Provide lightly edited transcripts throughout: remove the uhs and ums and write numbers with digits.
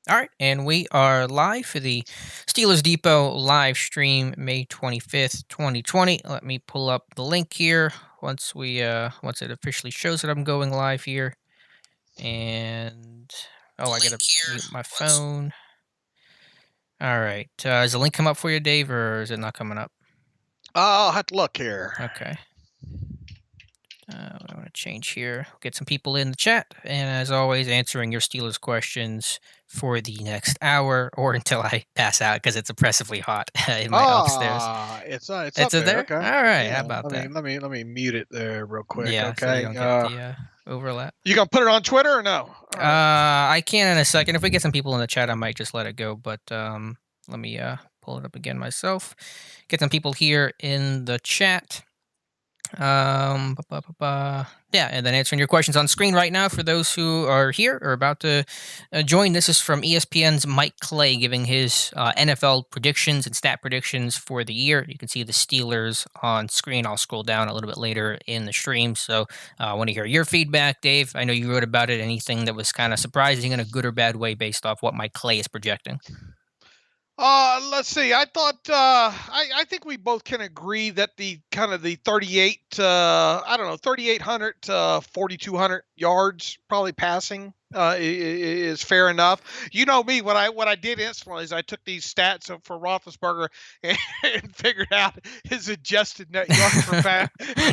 All right, and we are live for the Steelers Depot live stream, May 25th, 2020. Let me pull up the link here once it officially shows that I'm going live here. And I gotta mute my phone. All right, has the link come up for you, Dave, or is it not coming up? I'll have to look here. Okay. I want to change here. Get some people in the chat, and as always, answering your Steelers questions for the next hour or until I pass out because it's oppressively hot in my upstairs. It's It's up there. there. Okay. All right. How Yeah. about that? Let me mute it there real quick. Yeah, so you Okay. don't get the overlap. You gonna put it on Twitter or no? All right. I can in a second. If we get some people in the chat, I might just let it go. But let me pull it up again myself. Get some people here in the chat. Yeah, and then answering your questions on screen right now for those who are here or about to join. This is from ESPN's Mike Clay giving his NFL predictions and stat predictions for the year. You can see the Steelers on screen. I'll scroll down a little bit later in the stream. So I want to hear your feedback, Dave. I know you wrote about it. Anything that was kind of surprising in a good or bad way based off what Mike Clay is projecting? Let's see. I thought I think we both can agree that the kind of the 3,800 to 4,200 yards probably passing is fair enough. You know me, what I did instantly is I took these stats for Roethlisberger and figured out his adjusted net yards per pass.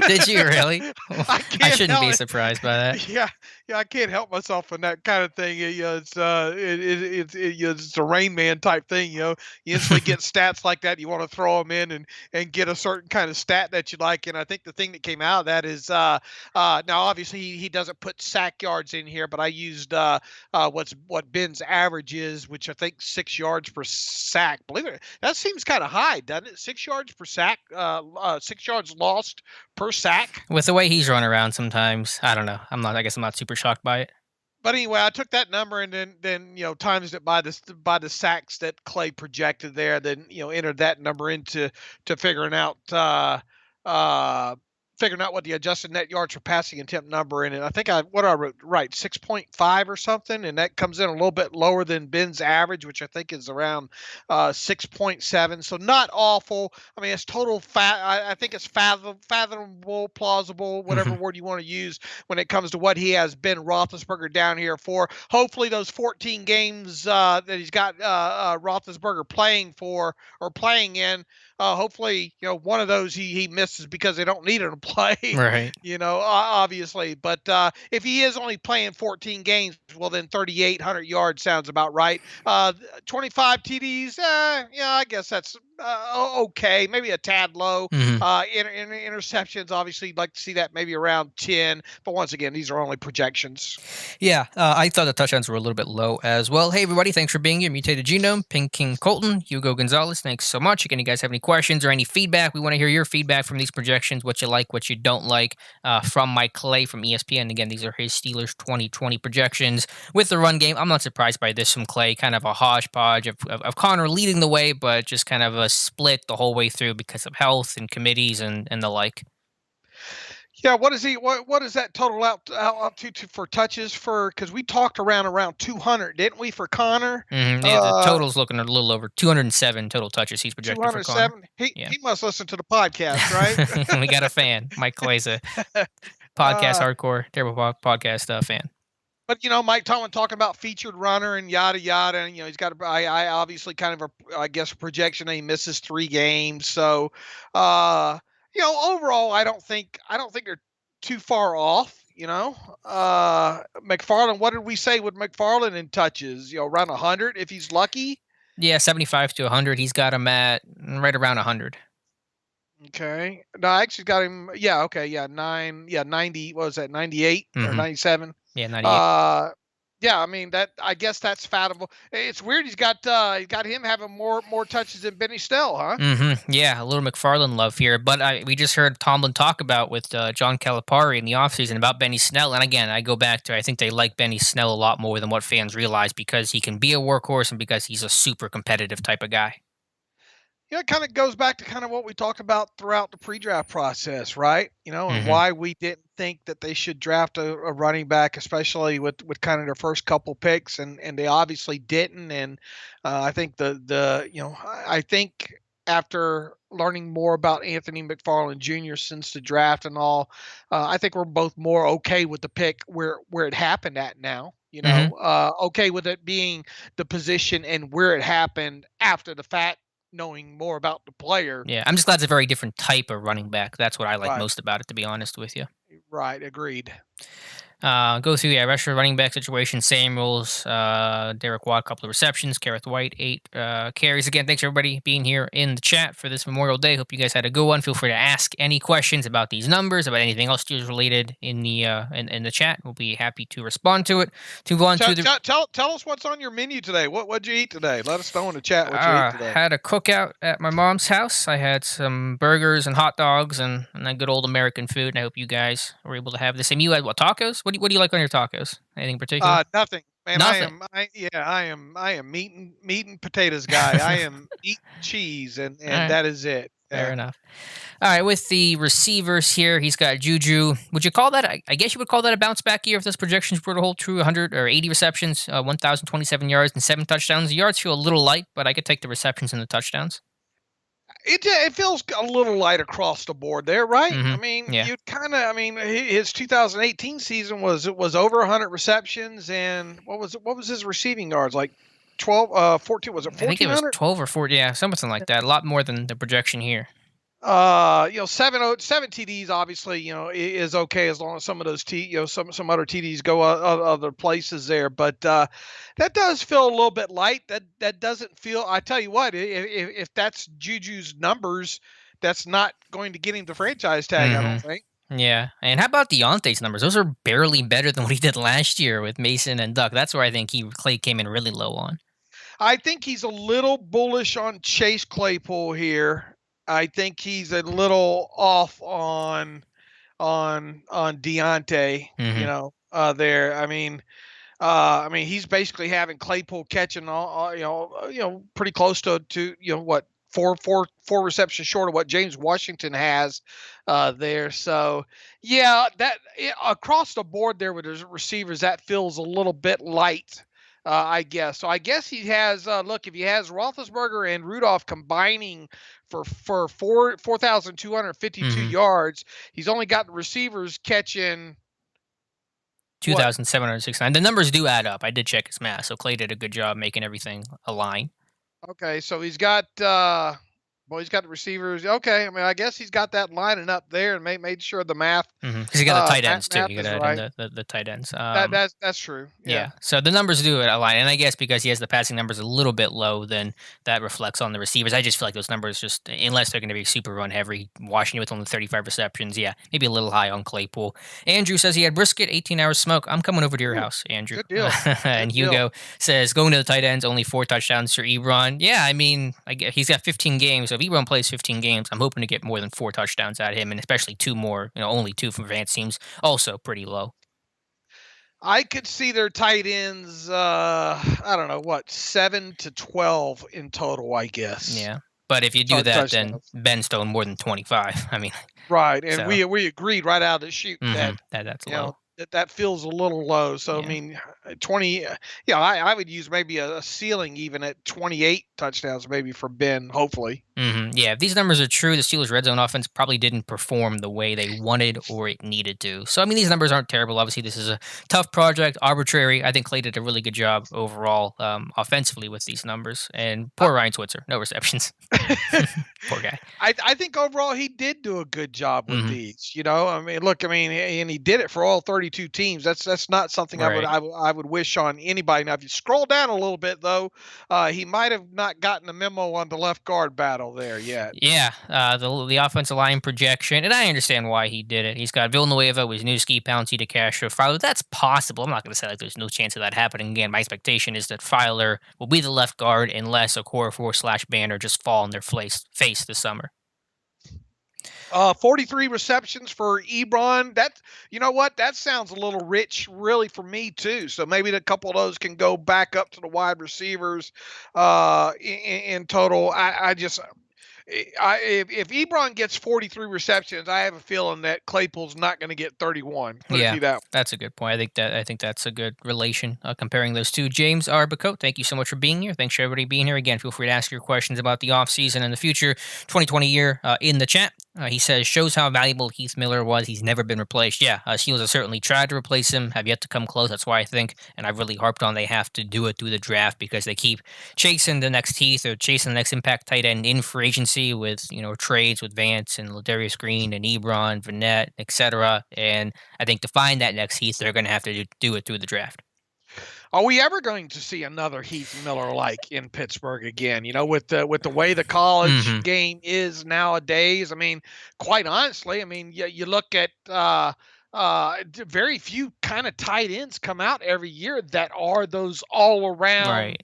Did you really? I shouldn't be surprised by that. Yeah, I can't help myself on that kind of thing. It's it's a Rain Man type thing. You instantly get stats like that. You want to throw them in and get a certain kind of stat that you like. And I think the thing that came out of that is now obviously he doesn't put sack yards in here, but I used what Ben's average is, which I think 6 yards per sack. Believe it, that seems kind of high, doesn't it? 6 yards per sack, 6 yards lost per sack. With the way he's run around sometimes, I don't know. I guess I'm not super shocked by it. But anyway, I took that number and then times it by the sacks that Clay projected there. Then entered that number into figuring out what the adjusted net yards per passing attempt number in it. I think I wrote right 6.5 or something, and that comes in a little bit lower than Ben's average, which I think is around 6.7. So not awful. I mean, it's total I think it's fathomable, plausible, whatever word you want to use when it comes to what he has Ben Roethlisberger down here for. Hopefully, those 14 games that he's got Roethlisberger playing for or playing in. Hopefully, one of those he misses because they don't need him to play. Right. Obviously. But if he is only playing 14 games, well, then 3,800 yards sounds about right. 25 TDs, I guess that's okay, maybe a tad low. Interceptions, obviously, you'd like to see that maybe around 10. But once again, these are only projections. Yeah, I thought the touchdowns were a little bit low as well. Hey, everybody, thanks for being here. Mutated Genome, Pink King Colton, Hugo Gonzalez, thanks so much. Again, you guys have any questions or any feedback? We want to hear your feedback from these projections, what you like, what you don't like, from Mike Clay from ESPN. Again, these are his Steelers 2020 projections with the run game. I'm not surprised by this from Clay, kind of a hodgepodge of Connor leading the way, but just kind of a split the whole way through because of health and committees and the like. Yeah, what is that total out to for touches for? Because we talked around 200, didn't we, for Connor? Yeah, the total's looking a little over 207 total touches he's projected for Connor. 207. He must listen to the podcast, right? We got a fan. Mike Clay's a podcast hardcore terrible podcast fan. But Mike Tomlin talking about featured runner and yada yada, and he's got I obviously kind of I guess a projection that he misses 3 games. So overall I don't think they're too far off. McFarland, what did we say with McFarland in touches? Around 100 if he's lucky. Yeah, 75 to 100. He's got him at right around 100. Okay. No, I actually got him. Yeah. Okay. Yeah. 90. What was that? 98 or 97? Yeah. 98. Yeah. I mean I guess that's fathomable. It's weird. He's got him having more touches than Benny Snell, huh? Yeah. A little McFarland love here, but we just heard Tomlin talk about with John Calipari in the offseason about Benny Snell, and again, I go back to I think they like Benny Snell a lot more than what fans realize because he can be a workhorse and because he's a super competitive type of guy. It kind of goes back to kind of what we talked about throughout the pre-draft process, right? And Hmm. why we didn't think that they should draft a running back, especially with kind of their first couple picks, and they obviously didn't. And I think I think after learning more about Anthony McFarland Jr. since the draft and all, I think we're both more okay with the pick where it happened at now. Hmm. Okay with it being the position and where it happened after the fact, knowing more about the player. Yeah, I'm just glad it's a very different type of running back. That's what I like Right, most about it, to be honest with you. right, agreed. Go through, yeah, rest of the running back situation, same rules. Derek Watt, couple of receptions. Kareth White, 8 carries. Again, thanks everybody being here in the chat for this Memorial Day. Hope you guys had a good one. Feel free to ask any questions about these numbers, about anything else Steelers related in the chat. We'll be happy to respond to it. To go on Tell, to the tell us what's on your menu today. What'd you eat today? Let us know in the chat what you ate today. had a cookout at my mom's house. I had some burgers and hot dogs and that good old American food. And I hope you guys were able to have the same. You had what, tacos? What do you like on your tacos? Anything in particular? Nothing, man. Nothing. I am meat and potatoes guy. I am meat and cheese, All and right, that is it. fair Yeah. enough. All right, with the receivers here, he's got Juju. Would you call that? I guess you would call that a bounce back year if those projections were to hold true. 100 or 80 receptions, 1,027 yards, and 7 touchdowns. The yards feel a little light, but I could take the receptions and the touchdowns. It feels a little light across the board there, right? I Mm-hmm. mean, Yeah, his 2018 season was over 100 receptions, and what was his receiving yards, like 12 14, was it I think it was 1400? 12 or 14. Yeah, something like that. A lot more than the projection here. Seven TDs obviously, is okay as long as some of those some other TDs go other places there, but that does feel a little bit light. That doesn't feel. I tell you what, if that's Juju's numbers, that's not going to get him the franchise tag, I don't Mm-hmm. think. Yeah, and how about Deontay's numbers? Those are barely better than what he did last year with Mason and Duck. That's where I think Clay came in really low on. I think he's a little bullish on Chase Claypool here. I think he's a little off on Deontay. Mm-hmm. There. I mean, he's basically having Claypool catching all pretty close to what four receptions short of what James Washington has there. So yeah, across the board there with his receivers, that feels a little bit light. I guess. So I guess he has. Look, if he has Roethlisberger and Rudolph combining for 4,252 Mm-hmm. yards, he's only got the receivers catching what? 2,769. The numbers do add up. I did check his math, so Clay did a good job making everything align. Okay, so he's got the receivers. Okay, I mean, I guess he's got that lining up there and made sure the math Because you got the tight ends too. math You got to is add in right. the tight ends. That's true. Yeah. Yeah. So the numbers do align, and I guess because he has the passing numbers a little bit low, then that reflects on the receivers. I just feel like those numbers just, unless they're going to be super run heavy, Washington with only 35 receptions, yeah, maybe a little high on Claypool. Andrew says he had brisket, 18 hours smoke. I'm coming over to your Ooh, house, Andrew. good deal. And Good deal. Hugo says going to the tight ends, only 4 touchdowns for Ebron. Yeah, I mean, he's got 15 games. So if Ebron plays 15 games, I'm hoping to get more than 4 touchdowns out of him, and especially 2 more. Only 2 from Vance seems also pretty low. I could see their tight ends. I don't know what 7 to 12 in total. I guess. Yeah. But if you do that, then Touchdowns. Ben Stone more than 25. I mean, Right, and so we agreed right out of the chute that that's you know low. that feels a little low. So I Yeah. mean, 20. Yeah, I would use maybe a ceiling even at 28 touchdowns maybe for Ben. Hopefully. Yeah, if these numbers are true, the Steelers' red zone offense probably didn't perform the way they wanted or it needed to. So, I mean, these numbers aren't terrible. Obviously, this is a tough project, arbitrary. I think Clay did a really good job overall offensively with these numbers. And poor Ryan Switzer, no receptions. Poor guy. I think overall he did do a good job with Mhm. these. I mean, look, I mean, and he did it for all 32 teams. That's not something Right. I would wish on anybody. Now, if you scroll down a little bit though, he might have not gotten a memo on the left guard battle there yet. Yeah, the offensive line projection, and I understand why he did it. He's got Villanueva, Wisniewski, Pouncey, DeCastro, Fowler. That's possible. I'm not going to say like there's no chance of that happening again. My expectation is that Fowler will be the left guard unless Okorafor/Banner just fall on their face this summer. 43 receptions for Ebron. You know what? That sounds a little rich, really, for me too. So maybe a couple of those can go back up to the wide receivers in total. If Ebron gets 43 receptions, I have a feeling that Claypool's not going to get 31. Put it to Yeah, you that. that's a good point. I think that's a good relation comparing those two. James Arbico, thank you so much for being here. Thanks for everybody being here. Again, feel free to ask your questions about the offseason and the future 2020 year in the chat. He says, shows how valuable Heath Miller was. He's never been replaced. Yeah, Steelers have certainly tried to replace him, have yet to come close. That's why I think, and I've really harped on, they have to do it through the draft because they keep chasing the next Heath or chasing the next impact tight end in free agency with, trades with Vance and Ladarius Green and Ebron, Vanette, etc. And I think to find that next Heath, they're going to have to do it through the draft. Are we ever going to see another Heath Miller like in Pittsburgh again? With the way the college Hmm. game is nowadays. I mean, quite honestly, I mean, you look at very few kind of tight ends come out every year that are those all around, Right.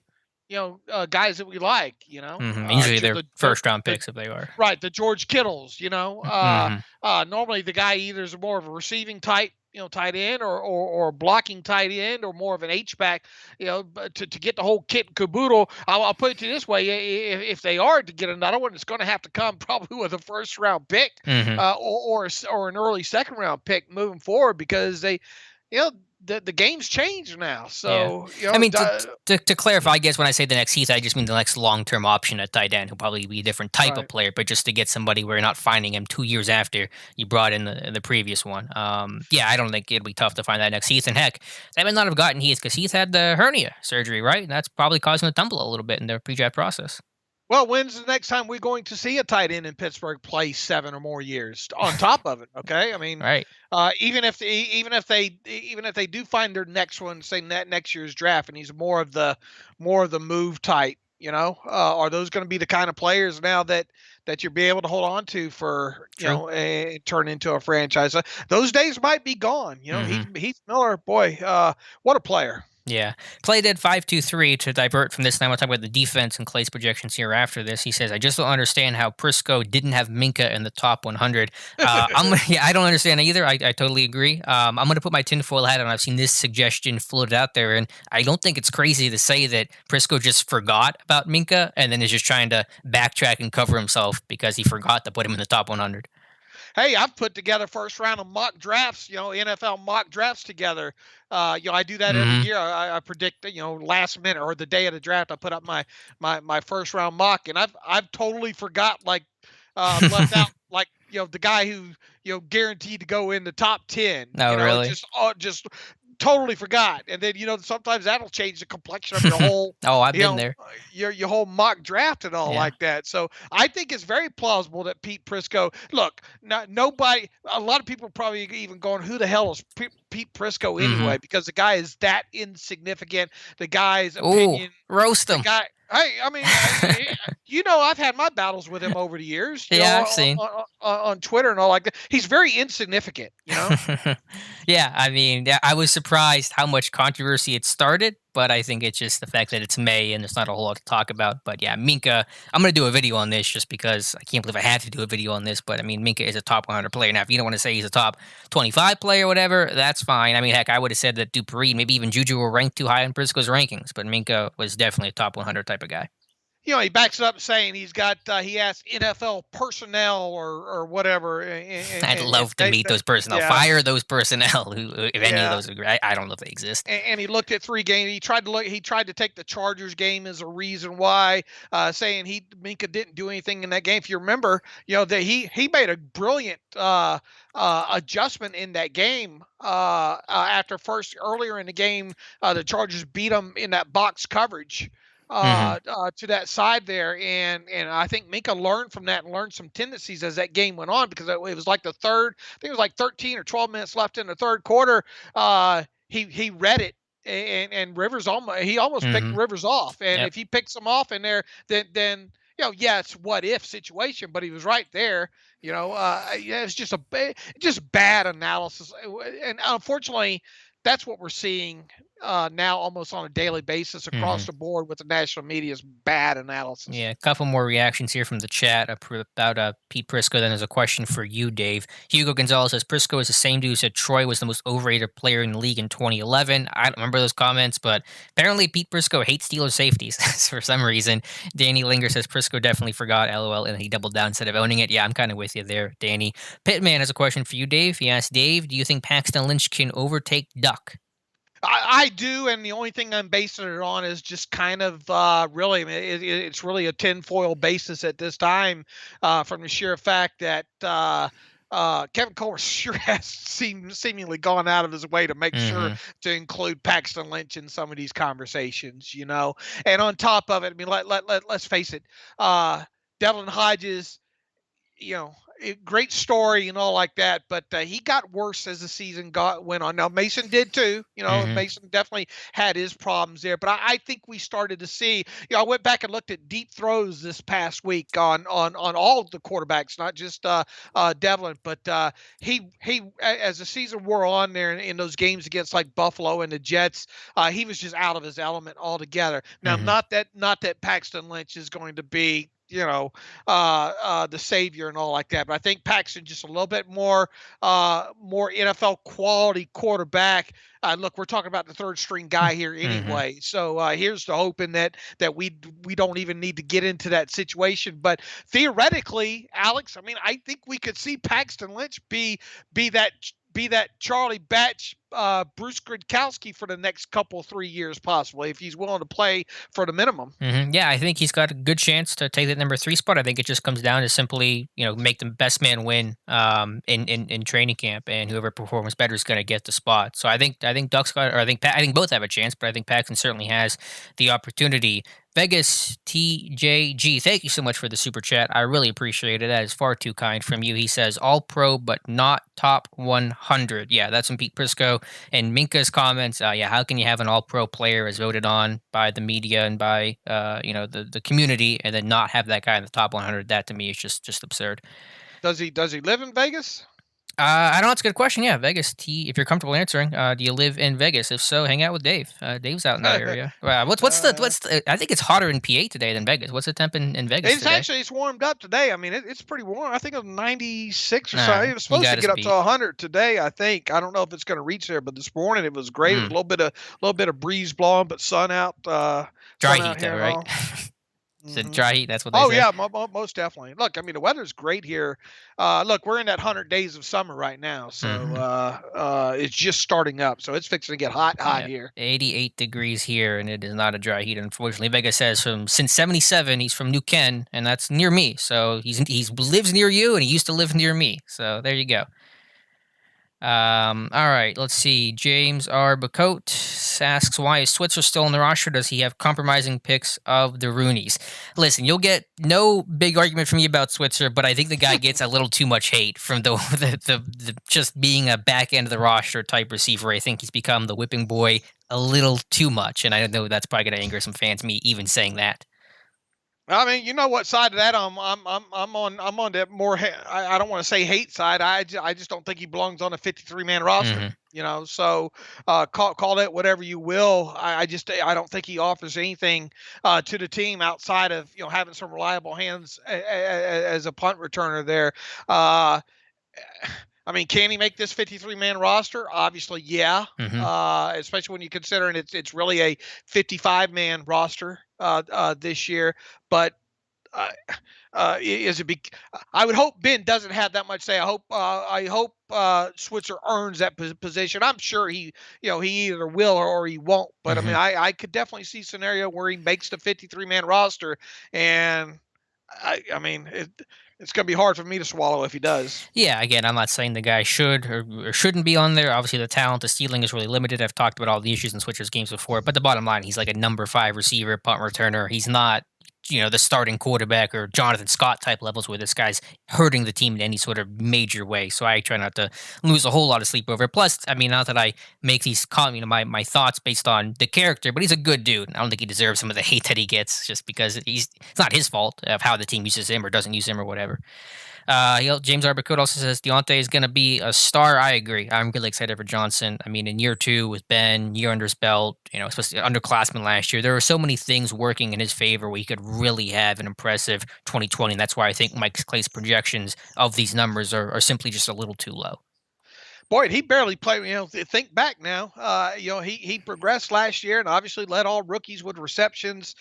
guys that we like. Usually they're The first round the picks if they are. Right, the George Kittles. Hmm. Normally the guy either is more of a receiving type, tight end, or blocking tight end, or more of an H back. But to get the whole kit and caboodle, I'll put it to you this way: if they are to get another one, it's going to have to come probably with a first round pick, Hmm. or an early second round pick moving forward, because you know, the game's changed now. Yeah. So I mean, to clarify, I guess when I say the next Heath, I just mean the next long term option at tight end, who'll probably be a different type of right. player, but just to get somebody where you're not finding him 2 years after you brought in the previous one. Yeah, I don't think it'll be tough to find that next Heath. And heck, they may not have gotten Heath because Heath had the hernia surgery, right? And that's probably causing him to tumble a little bit in their pre draft process. Well, when's the next time we're going to see a tight end in Pittsburgh play 7 or more years on top of it? Okay, I mean, Right. even if they do find their next one, say next year's draft, and he's more of the move type, are those going to be the kind of players now that you'll be able to hold on to for True. turn into a franchise? Those days might be gone. Hmm. Heath Miller, boy, what a player. Yeah. Play dead 523 to divert from this. Now we'll talk about the defense and Clay's projections here after this. He says, I just don't understand how Prisco didn't have Minka in the top 100. Yeah, I don't understand either. I totally agree. I'm going to put my tinfoil hat on. I've seen this suggestion floated out there, and I don't think it's crazy to say that Prisco just forgot about Minka and then is just trying to backtrack and cover himself because he forgot to put him in the top 100. Hey, I've put together first round of mock drafts, NFL mock drafts together. I do that every Hmm. year. I predict, last minute or the day of the draft, I put up my first round mock, and I've totally forgot, like, left out, like, the guy who, guaranteed to go in the top 10. No, really? Just totally forgot. And then, sometimes that'll change the complexion of your whole, Oh, I've you been know, there. your whole mock draft and all Yeah. like that. So I think it's very plausible that Pete Prisco, look, nobody, a lot of people probably even going, who the hell is Pete Prisco Hmm. anyway? Because the guy is that insignificant. The guy's Ooh, opinion, roast the him. guy, hey, I mean, I've had my battles with him over the years, Yeah, I've seen. on Twitter and all like that. He's very insignificant. Yeah, I mean, yeah, I was surprised how much controversy it started, but I think it's just the fact that it's May and there's not a whole lot to talk about. But yeah, Minka, I'm going to do a video on this just because I can't believe I have to do a video on this. But I mean, Minka is a top 100 player. Now, if you don't want to say he's a top 25 player or whatever, that's fine. I mean, heck, I would have said that Dupree, maybe even Juju were ranked too high in Briscoe's rankings, but Minka was definitely a top 100 type of guy. He backs it up saying he asked NFL personnel or whatever, I'd and love to meet those personnel. yeah, Fire those personnel, who, if any of yeah. those are great. I don't know if they exist. And he looked at 3 games. He tried to take the Chargers game as a reason why, saying Minka didn't do anything in that game. If you remember, that he made a brilliant adjustment in that game. After first earlier in the game, the Chargers beat them in that box coverage, Hmm. to that side there, and I think Minka learned from that and learned some tendencies as that game went on, because it was like the third. I think it was like 13 or 12 minutes left in the third quarter. He read it, and he almost picked Hmm. Rivers off, and Yep. if he picks him off in there, then yeah, it's what if situation, but he was right there. Yeah, it's just bad analysis, and unfortunately, that's what we're seeing now almost on a daily basis across Mhm. the board with the national media's bad analysis. Yeah, a couple more reactions here from the chat about Pete Prisco. Then there's a question for you, Dave. Hugo Gonzalez says Prisco is the same dude who said Troy was the most overrated player in the league in 2011. I don't remember those comments, but apparently Pete Prisco hates Steelers safeties for some reason. Danny Linger says Prisco definitely forgot, LOL, and he doubled down instead of owning it. Yeah, I'm kind of with you there, Danny. Pitman has a question for you, Dave. He asked, Dave, do you think Paxton Lynch can overtake Duck? I do, and the only thing I'm basing it on is just kind of really, I mean, it's really a tinfoil basis at this time, from the sheer fact that Kevin Colbert sure has seemingly gone out of his way to make sure Mm-hmm. to include Paxton Lynch in some of these conversations, And on top of it, I mean, let's face it, Devlin Hodges, great story and all like that, but he got worse as the season went on. Now Mason did too. Mm-hmm. Mason definitely had his problems there, but I think we started to see. I went back and looked at deep throws this past week on all of the quarterbacks, not just Devlin, but he as the season wore on there in those games against like Buffalo and the Jets, he was just out of his element altogether. Now, Mm-hmm. not that Paxton Lynch is going to be the savior and all like that. But I think Paxton just a little bit more NFL quality quarterback. Look, we're talking about the third string guy here Mm-hmm. anyway. So here's the hoping that we don't even need to get into that situation. But theoretically, Alex, I mean, I think we could see Paxton Lynch be that be that Charlie Batch, Bruce Gradkowski for the next couple 3 years, possibly, if he's willing to play for the minimum. Yeah, I think he's got a good chance to take that number 3 spot. I think it just comes down to simply, make the best man win in training camp, and whoever performs better is going to get the spot. So I think Ducks got, or I think both have a chance, but I think Paxton certainly has the opportunity. Vegas TJG, thank you so much for the super chat. I really appreciate it. That is far too kind from you. He says all pro, but not top 100. Yeah, that's from Pete Prisco. And Minka's comments, yeah, how can you have an all-pro player as voted on by the media and by the community, and then not have that guy in the top 100? That to me is just absurd. Does he live in Vegas? I don't know. It's a good question. Yeah, Vegas. If you're comfortable answering, do you live in Vegas? If so, hang out with Dave. Dave's out in that area. uh, I think it's hotter in PA today than Vegas. What's the temp in Vegas It's today? actually it's warmed up today. I mean, it's pretty warm. I think it was 96 or so. Nah, It was you supposed to got us get up to beat. 100 today. I think. I don't know if it's going to reach there, but this morning it was great. It was Mm, a little bit of breeze blowing, but sun out. dry Sun heat out though, here and right? all. Is it Hmm. dry heat? That's what they Oh say. yeah, most definitely. Look, I mean the weather's great here. Look, we're in that 100 days of summer right now, so Hmm. it's just starting up. So it's fixing to get hot Yeah, here. 88 degrees here, and it is not a dry heat. Unfortunately, Vega says since '77, he's from New Ken, and that's near me. So he's lives near you, and he used to live near me. So there you go. All right, let's see. James R. Bacote asks, why is Switzer still in the roster? Does he have compromising picks of the Roonies? Listen, you'll get no big argument from me about Switzer, but I think the guy gets a little too much hate from the just being a back end of the roster type receiver. I think he's become the whipping boy a little too much, and I know that's probably going to anger some fans, me even saying that. I mean, you know what side of that I'm on the more I don't want to say hate side. I just don't think he belongs on a 53-man roster. Hmm. So call that whatever you will. I don't think he offers anything to the team outside of having some reliable hands as a punt returner there. Uh, I mean, can he make this 53-man roster? Obviously, yeah. Hmm. Especially when you consider it's really a 55-man roster this year. But uh, is it? I would hope Ben doesn't have that much say. I hope Switzer earns that position. I'm sure he either will or he won't. But I mean, Hmm. I could definitely see a scenario where he makes the 53-man roster, and I mean it's going to be hard for me to swallow if he does. Yeah, again, I'm not saying the guy should or shouldn't be on there. Obviously, the talent, the ceiling is really limited. I've talked about all the issues in Switcher's games before, but the bottom line, he's like a number 5 receiver, punt returner. He's not, the starting quarterback or Jonathan Scott type levels where this guy's hurting the team in any sort of major way. So I try not to lose a whole lot of sleep over it. Plus, I mean, not that I make these my thoughts based on the character, but he's a good dude. I don't think he deserves some of the hate that he gets just because it's not his fault of how the team uses him or doesn't use him or whatever. James Arbacode also says Deontay is going to be a star. I agree. I'm really excited for Johnson. I mean, in year 2 with Ben, year under his belt, especially underclassmen last year, there were so many things working in his favor where he could really have an impressive 2020. And that's why I think Mike Clay's projections of these numbers are simply just a little too low. Boy, he barely played. Think back now. He progressed last year, and obviously led all rookies with receptions,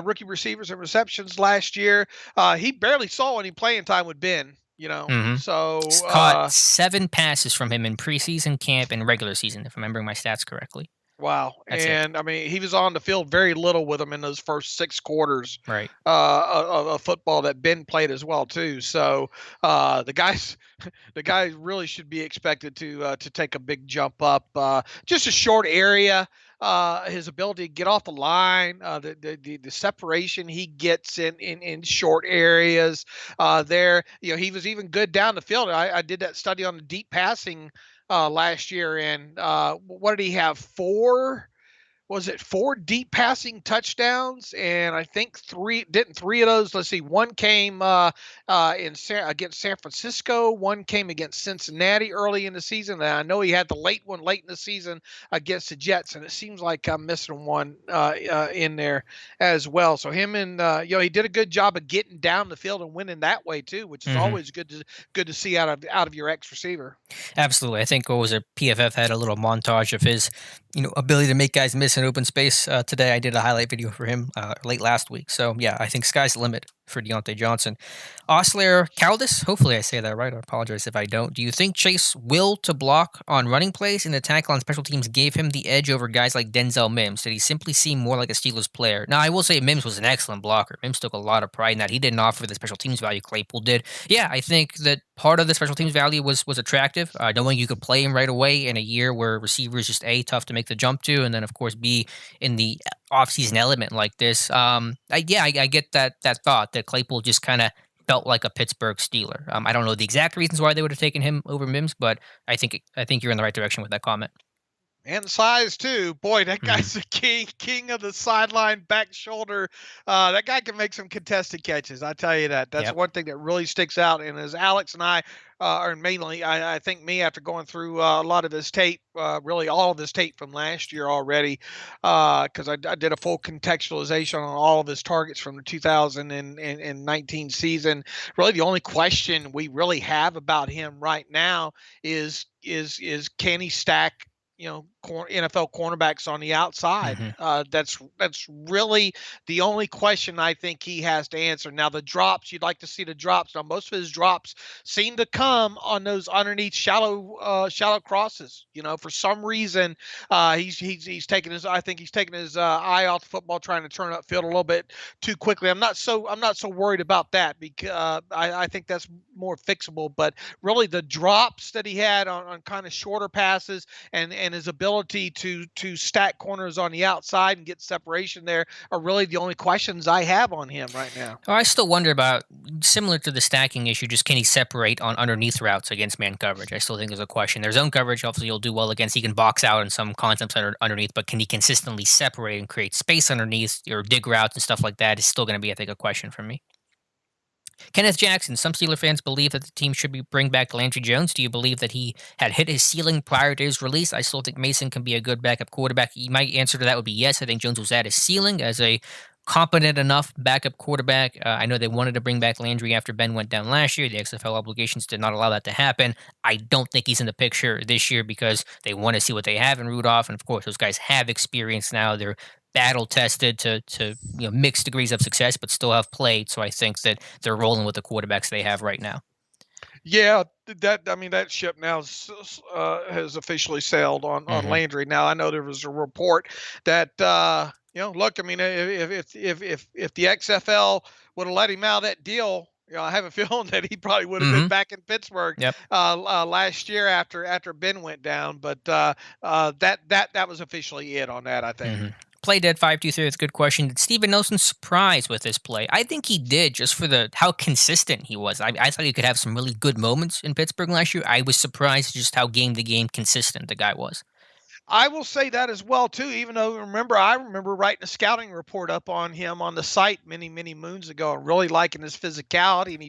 rookie receivers and receptions last year. He barely saw any playing time with Ben. So Caught 7 passes from him in preseason camp and regular season, if I'm remembering my stats correctly. wow. That's it. And I mean, he was on the field very little with them in those first 6 quarters Right. of football that Ben played as well too. So the guy really should be expected to take a big jump up. Just a short area. His ability to get off the line, the separation he gets in short areas. There, he was even good down the field. I did that study on the deep passing last year, and what did he have? Four deep passing touchdowns, and I think three of those. Let's see, one came against San Francisco, one came against Cincinnati early in the season, and I know he had the late one late in the season against the Jets, and it seems like I'm missing one in there as well. So him and he did a good job of getting down the field and winning that way too, which is always good to see out of your ex receiver. Absolutely. I think PFF had a little montage of his, ability to make guys miss in open space. Today, I did a highlight video for him late last week. So yeah, I think sky's the limit for Deontay Johnson. Osler Caldis, hopefully I say that right. I apologize if I don't. Do you think Chase will to block on running plays and the tackle on special teams gave him the edge over guys like Denzel Mims? Did he simply seem more like a Steelers player? Now, I will say Mims was an excellent blocker. Mims took a lot of pride in that. He didn't offer the special teams value Claypool did. Yeah, I think that part of the special teams value was attractive, knowing you could play him right away in a year where receivers just tough to make the jump to, and then of course B in the offseason element like this. I get that thought that Claypool just kind of felt like a Pittsburgh Steeler. I don't know the exact reasons why they would have taken him over Mims, but I think you're in the right direction with that comment. And size too. Boy, that Mm-hmm. guy's a king of the sideline, back shoulder. That guy can make some contested catches. I tell you that. That's Yep. one thing that really sticks out. And as Alex and I, or mainly, I think me after going through a lot of his tape, really all of his tape from last year already, because I did a full contextualization on all of his targets from the 2019 season. Really, the only question we really have about him right now is can he stack NFL cornerbacks on the outside. Mm-hmm. That's really the only question I think he has to answer. Now the drops, you'd like to see the drops. Now most of his drops seem to come on those underneath shallow crosses. For some reason, he's taking his. I think he's taking his eye off the football, trying to turn upfield a little bit too quickly. I'm not so worried about that because I think that's more fixable. But really, the drops that he had on kind of shorter passes and his ability to stack corners on the outside and get separation there are really the only questions I have on him right now. I still wonder about, similar to the stacking issue, just can he separate on underneath routes against man coverage? I still think there's a question. Their zone coverage, obviously, he'll do well against. He can box out in some concepts underneath, but can he consistently separate and create space underneath or dig routes and stuff like that? Is still going to be, I think, a question for me. Kenneth Jackson, some Steeler fans believe that the team should bring back Landry Jones. Do you believe that he had hit his ceiling prior to his release? I still think Mason can be a good backup quarterback. My answer to that would be yes. I think Jones was at his ceiling as a competent enough backup quarterback. I know they wanted to bring back Landry after Ben went down last year. The XFL obligations did not allow that to happen. I don't think he's in the picture this year because they want to see what they have in Rudolph. And of course, those guys have experience now. They're battle tested to mixed degrees of success, but still have played. So I think that they're rolling with the quarterbacks they have right now. Yeah, that ship now has officially sailed on Landry. Now I know there was a report that look, I mean, if the XFL would have let him out of that deal, I have a feeling that he probably would have been back in Pittsburgh last year after Ben went down. But that was officially it on that, I think. Play dead 523. That's a good question. Did Steven Nelson surprise with this play? I think he did, just for how consistent he was. I thought he could have some really good moments in Pittsburgh last year. I was surprised just how game to game consistent the guy was. I will say that as well too. Even though I remember writing a scouting report up on him on the site many moons ago, and really liking his physicality, and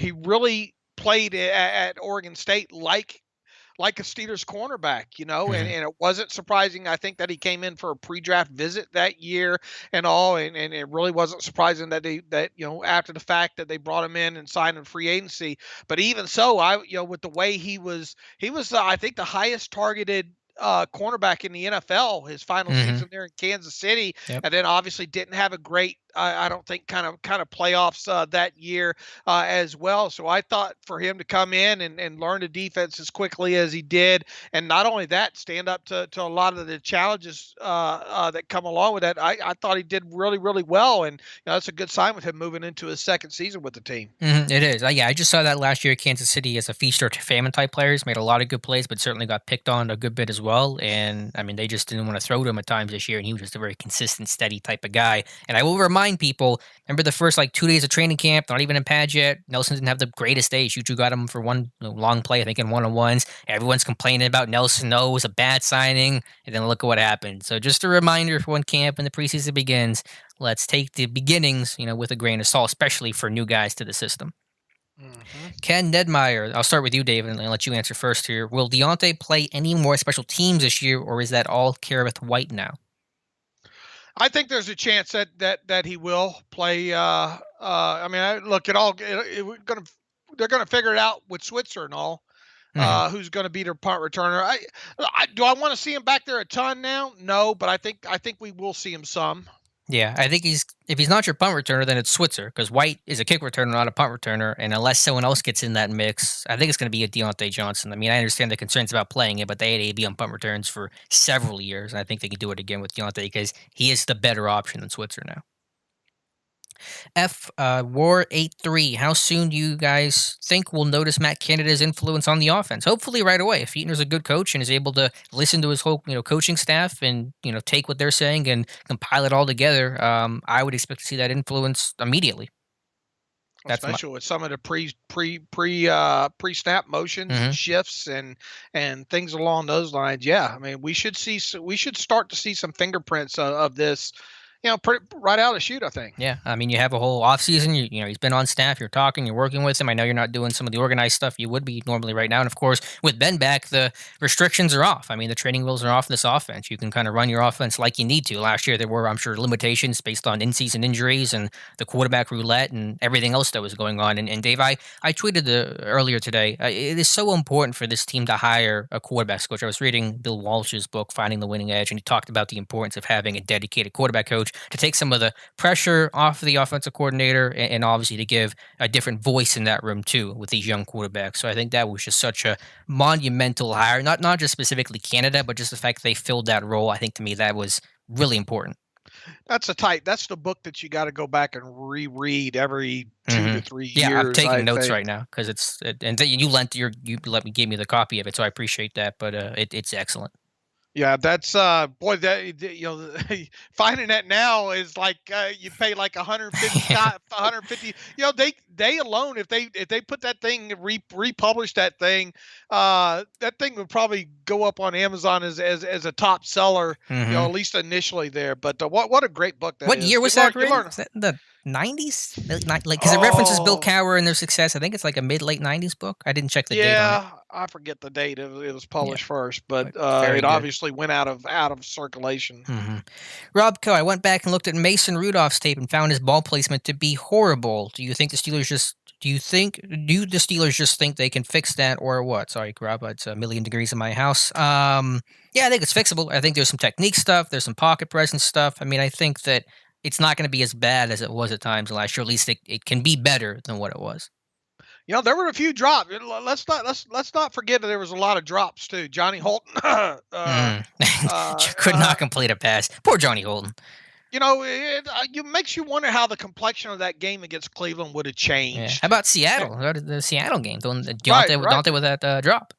he really played at Oregon State like a Steelers cornerback, and, Mhm. and it wasn't surprising. I think that he came in for a pre-draft visit that year and all, and it really wasn't surprising that after the fact that they brought him in and signed him free agency. But even so, with the way he was I think the highest targeted cornerback in the NFL his final Mhm. season there in Kansas City, Yep. and then obviously didn't have a great I don't think kind of playoffs that year as well. So I thought for him to come in and learn the defense as quickly as he did, and not only that, stand up to a lot of the challenges that come along with that. I thought he did really well, and that's a good sign with him moving into his second season with the team. It is. Yeah, I just saw that last year at Kansas City as a feast or famine type players. Made a lot of good plays, but certainly got picked on a good bit as well. And I mean, they just didn't want to throw to him at times this year. And he was just a very consistent, steady type of guy. And I will remind people, remember the first like 2 days of training camp, not even in pads yet. Nelson didn't have the greatest day. Juju got him for one long play, I think in one-on-ones. Everyone's complaining about Nelson. No, it was a bad signing. And then look at what happened. So just a reminder for when camp and the preseason begins, let's take the beginnings, with a grain of salt, especially for new guys to the system. Hmm. Ken Nedmeyer, I'll start with you, David, and let you answer first here. Will Deontay play any more special teams this year, or is that all Kerrith White now? I think there's a chance that he will play. I mean, look, they're gonna figure it out with Switzer and all. Mhm. Who's going to be their punt returner? Do I want to see him back there a ton now? No, but I think we will see him some. Yeah, I think if he's not your punt returner, then it's Switzer because White is a kick returner, not a punt returner. And unless someone else gets in that mix, I think it's going to be a Deontay Johnson. I mean, I understand the concerns about playing it, but they had AB on punt returns for several years, and I think they can do it again with Deontay because he is the better option than Switzer now. War 83. How soon do you guys think we'll notice Matt Canada's influence on the offense? Hopefully right away. If Eaton's a good coach and is able to listen to his whole coaching staff and take what they're saying and compile it all together, I would expect to see that influence immediately. That's my. Especially with some of the pre snap motions and Mhm. shifts and things along those lines. Yeah, I mean we should start to see some fingerprints of this, right out of the chute. I think. Yeah, I mean, you have a whole off season. He's been on staff. You're talking. You're working with him. I know you're not doing some of the organized stuff you would be normally right now. And of course, with Ben back, the restrictions are off. I mean, the training wheels are off this offense. You can kind of run your offense like you need to. Last year, there were, I'm sure, limitations based on in-season injuries and the quarterback roulette and everything else that was going on. And Dave, I tweeted earlier today. It is so important for this team to hire a quarterback coach. I was reading Bill Walsh's book, Finding the Winning Edge, and he talked about the importance of having a dedicated quarterback coach to take some of the pressure off the offensive coordinator and obviously to give a different voice in that room too with these young quarterbacks. So I think that was just such a monumental hire, not just specifically Canada, but just the fact they filled that role. I think to me that was really important. That's the book that you got to go back and reread every two Hmm. to three Yeah, I'm years. taking I notes think. right now because and then you let me give me the copy of it, so I appreciate that. But it's excellent. Yeah, that's boy finding that now is like you pay like 150 150. They alone if they put that thing republish that thing, that thing would probably go up on Amazon as a top seller, Hmm. at least initially there. But what a great book that What is. year You was learn that you written? learn. Was that in the 90s? Like, because it references Bill Oh, Cowher and their success. I think it's like a mid late 90s book. I didn't check the date on it. yeah, I forget the date it was Yeah, published first, but but very it good. obviously went out of circulation. Hmm. Rob Coe, I went back and looked at Mason Rudolph's tape and found his ball placement to be horrible. Do you think the Steelers just do the Steelers just think they can fix that or what? Sorry, Rob, it's a million degrees in my house. Yeah, I think it's fixable. I think there's some technique stuff, there's some pocket presence stuff. I mean, I think that it's not going to be as bad as it was at times last year. At least it can be better than what it was. There were a few drops. Let's not forget that there was a lot of drops too. Johnny Holton, Mm. uh, Could not complete a pass. Poor Johnny Holden. it makes you wonder how the complexion of that game against Cleveland would have Yeah. How changed. about Eh, Seattle? How about the Seattle game? Right, right, Deontay with that drop.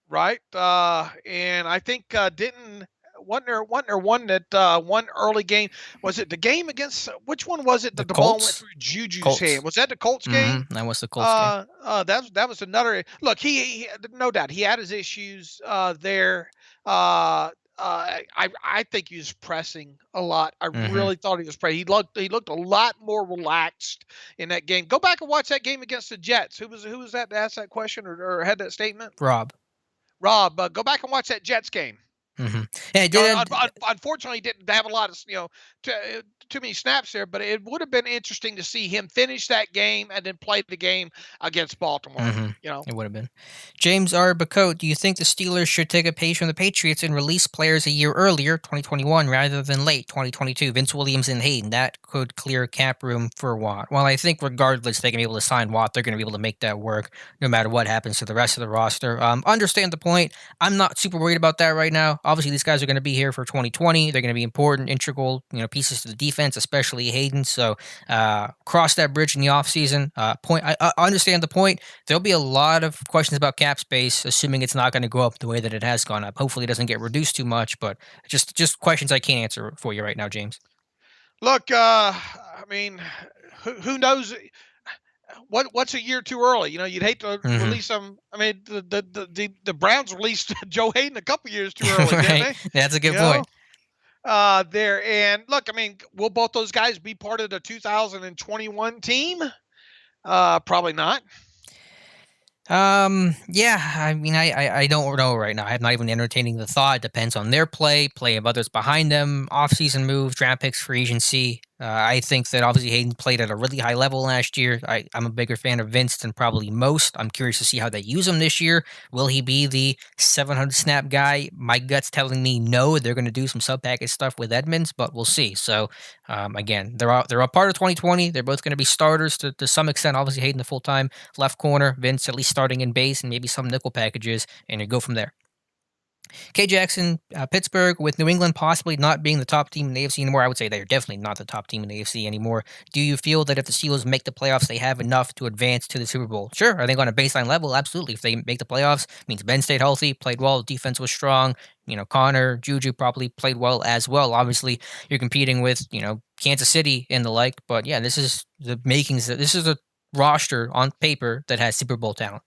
right. And I think didn't wasn't there one that one early game, was it the game against which one was it The that the ball went Colts? through Juju's Colts. hand? Was that the Colts game? That was the Colts game. That was another look. He no doubt he had his issues there I think he was pressing a lot. I Hmm. really thought he was pressing. He looked a lot more relaxed in that game. Go back and watch that game against the Jets. Who was that asked that question or had that statement? Rob. Rob. Go back and watch that Jets game. Hmm. Yeah, it You know, did. unfortunately, he didn't have a lot of too many snaps there, but it would have been interesting to see him finish that game and then play the game against Baltimore. Hmm. You know, It would have been. James R. Bacote, do you think the Steelers should take a page from the Patriots and release players a year earlier, 2021, rather than late, 2022? Vince Williams and Hayden. That could clear cap room for Watt. Well, I think regardless they're going to be able to sign Watt, they're going to be able to make that work no matter what happens to the rest of the roster. Understand the point. I'm not super worried about that right now. Obviously, these guys are going to be here for 2020. They're going to be important, integral, pieces to the defense, especially Hayden. So cross that bridge in the offseason. I understand the point. There'll be a lot of questions about cap space, assuming it's not going to go up the way that it has gone up. Hopefully, it doesn't get reduced too much, but just questions I can't answer for you right now, James. look. I mean, who knows? What's a year too early? You know, you'd hate to Hmm. release them. I mean, the Browns released Joe Hayden a couple years too early, didn't Right. they? That's a You good know, point. there and look. I mean, will both those guys be part of the 2021 team? Probably not. Yeah, I mean, I don't know right now. I'm not even entertaining the thought. It depends on their play of others behind them, off-season moves, draft picks, free agency. I think that obviously Hayden played at a really high level last year. I'm a bigger fan of Vince than probably most. I'm curious to see how they use him this year. Will he be the 700 snap guy? My gut's telling me no. They're going to do some sub package stuff with Edmonds, but we'll see. So again, they're a part of 2020. They're both going to be starters to some extent. Obviously, Hayden the full time left corner, Vince at least starting in base and maybe some nickel packages, and you go from there. K. Jackson, Pittsburgh, with New England possibly not being the top team in the AFC anymore, I would say they're definitely not the top team in the AFC anymore. Do you feel that if the Steelers make the playoffs, they have enough to advance to the Super Bowl? Sure. Are they on a baseline level? Absolutely. If they make the playoffs, means Ben stayed healthy, played well, defense was strong. Connor, Juju probably played well as well. Obviously, you're competing with, Kansas City and the like. But yeah, this is the makings. This is a roster on paper that has Super Bowl talent.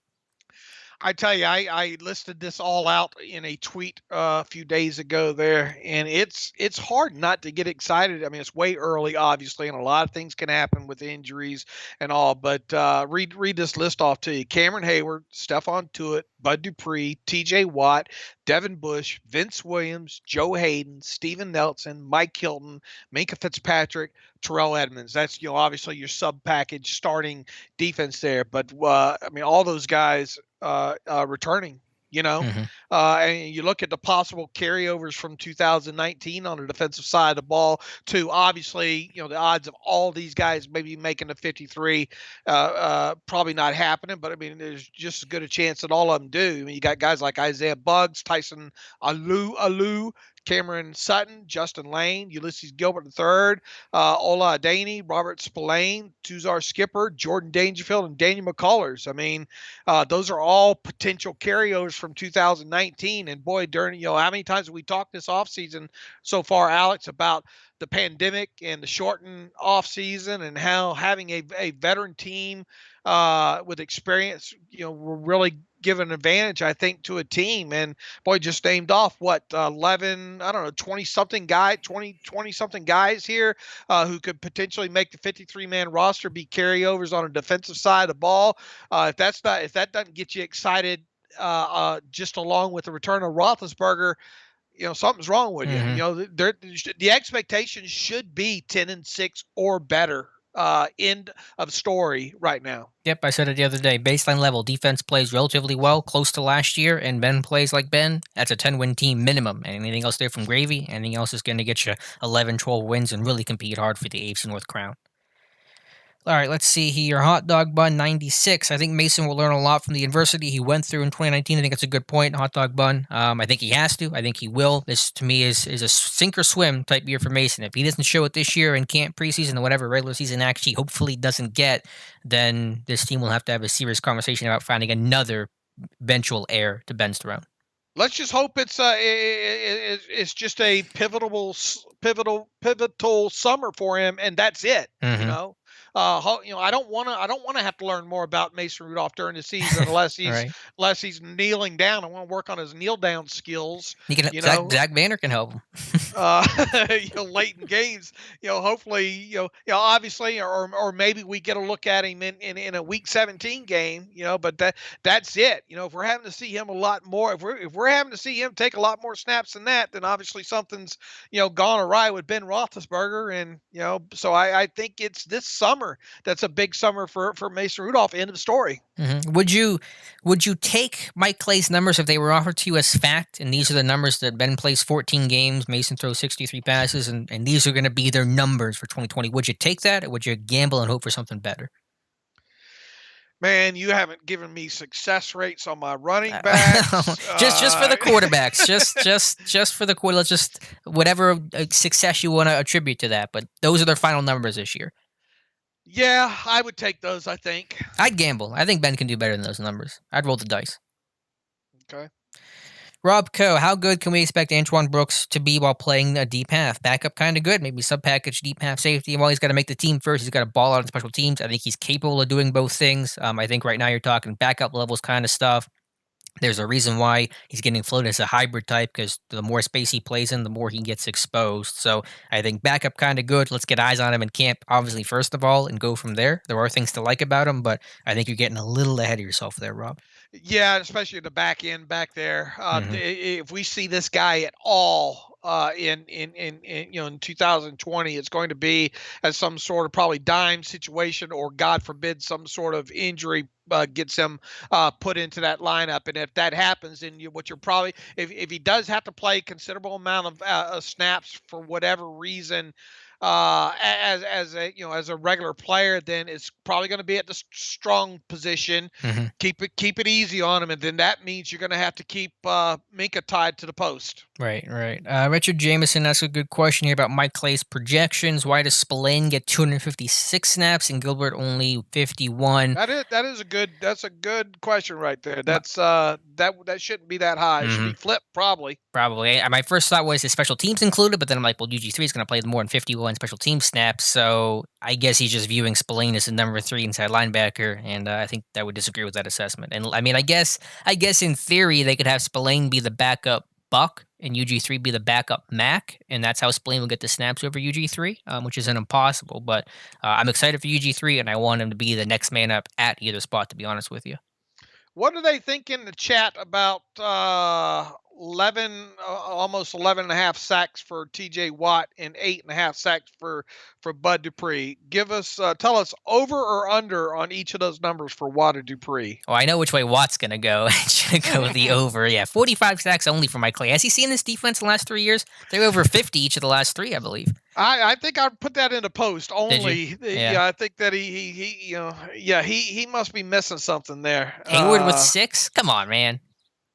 I tell you, I listed this all out in a tweet a few days ago there, and it's hard not to get excited. I mean, it's way early, obviously, and a lot of things can happen with injuries and all. But read this list off to you: Cameron Hayward, Stephon Tuitt, Bud Dupree, T.J. Watt, Devin Bush, Vince Williams, Joe Hayden, Steven Nelson, Mike Hilton, Minka Fitzpatrick, Terrell Edmonds. That's obviously your sub package starting defense there. But I mean, all those guys returning. You know, Hmm. and you look at the possible carryovers from 2019 on the defensive side of the ball to obviously, the odds of all these guys maybe making the 53 probably not happening. But I mean, there's just as good a chance that all of them do. I mean, you got guys like Isaiah Buggs, Tyson Alu, Cameron Sutton, Justin Lane, Ulysses Gilbert III, Ola Adaney, Robert Spillane, Tuzar Skipper, Jordan Dangerfield, and Daniel McCullers. I mean, those are all potential carryovers from 2019. And boy, during, how many times have we talked this offseason so far, Alex, about the pandemic and the shortened offseason and how having a veteran team with experience, will really give an advantage, I think, to a team. And boy, just named off what 11, I don't know, 20 something guys here who could potentially make the 53-man roster, be carryovers on a defensive side of the ball. If that doesn't get you excited, just along with the return of Roethlisberger, something's wrong with you. Hmm. The expectation should be 10-6 or better. End of story right now. Yep, I said it the other day. Baseline level, defense plays relatively well, close to last year, and Ben plays like Ben. That's a 10-win team minimum. And anything else there from gravy, anything else is going to get you 11, 12 wins and really compete hard for the AFC North crown. All right, let's see here. Hot Dog Bun 96. I think Mason will learn a lot from the adversity he went through in 2019. I think that's a good point, Hot Dog Bun. I think he has to. I think he will. This, to me, is a sink or swim type year for Mason. If he doesn't show it this year in camp, preseason, or whatever regular season actually hopefully doesn't get, then this team will have a serious conversation about finding another eventual heir to Ben's throne. Let's just hope it's just a pivotal summer for him, and that's it. Mm-hmm. I don't want to have to learn more about Mason Rudolph during the season All right. unless he's kneeling down. I want to work on his kneel down skills. You can You Zach, know, Zach Banner can help him. uh, late in games, hopefully, obviously, or maybe we get a look at him in a week 17 game, but that's it. If we're having to see him a lot more, if we're having to see him take a lot more snaps than that, then obviously something's, gone awry with Ben Roethlisberger. And, so I think it's this summer that's a big summer for Mason Rudolph. End of story. Mm-hmm. Would you take Mike Clay's numbers if they were offered to you as fact? And these are the numbers that Ben plays 14 games, Mason throws 63 passes, and these are going to be their numbers for 2020. Would you take that, or would you gamble and hope for something better? Man, you haven't given me success rates on my running backs. just for the quarterbacks, just for the quarter. Let's just whatever success you want to attribute to that. But those are their final numbers this year. Yeah, I would take those, I think. I'd gamble. I think Ben can do better than those numbers. I'd roll the dice. Okay. Rob Coe, how good can we expect Antoine Brooks to be while playing a deep half? Backup kind of good, maybe sub-package deep half safety. While he's got to make the team first, he's got to ball out on special teams. I think he's capable of doing both things. I think right now you're talking backup levels kind of stuff. There's a reason why he's getting floated as a hybrid type, because the more space he plays in, the more he gets exposed. So I think backup kind of good. Let's get eyes on him in camp, obviously, first of all, and go from there. There are things to like about him, but I think you're getting a little ahead of yourself there, Rob. Yeah, especially the back end back there. Mm-hmm. If we see this guy at all in 2020, it's going to be as some sort of probably dime situation, or God forbid, some sort of injury gets him put into that lineup. And if that happens, then what you're probably, if he does have to play a considerable amount of snaps for whatever reason, as a regular player, then it's probably going to be at the strong position. Mm-hmm. Keep it easy on him, and then that means you're going to have to keep Minka tied to the post. Right. Richard Jameson asks a good question here about Mike Clay's projections. Why does Spillane get 256 snaps and Gilbert only 51? That's a good question right there. That shouldn't be that high. It should be flipped probably. Probably. My first thought was his special teams included, but then I'm like, well, UG3 is going to play more than 51 special team snaps, so I guess he's just viewing Spillane as the number 3 inside linebacker, and I think I would disagree with that assessment. And I mean, I guess in theory they could have Spillane be the backup Buck and UG3 be the backup Mac, and that's how Spillane will get the snaps over UG3, which isn't impossible. But I'm excited for UG3, and I want him to be the next man up at either spot, to be honest with you. What do they think in the chat about 11, almost 11 and a half sacks for TJ Watt and 8.5 sacks for Bud Dupree? Tell us over or under on each of those numbers for Watt or Dupree. Oh, I know which way Watt's going to go. Should go with the over. Yeah, 45 sacks only for Mike Clay. Has he seen this defense in the last 3 years? They're over 50 each of the last 3, I believe. I think I'd put that in a post only. Yeah, I think that he must be missing something there. Hayward with 6? Come on, man.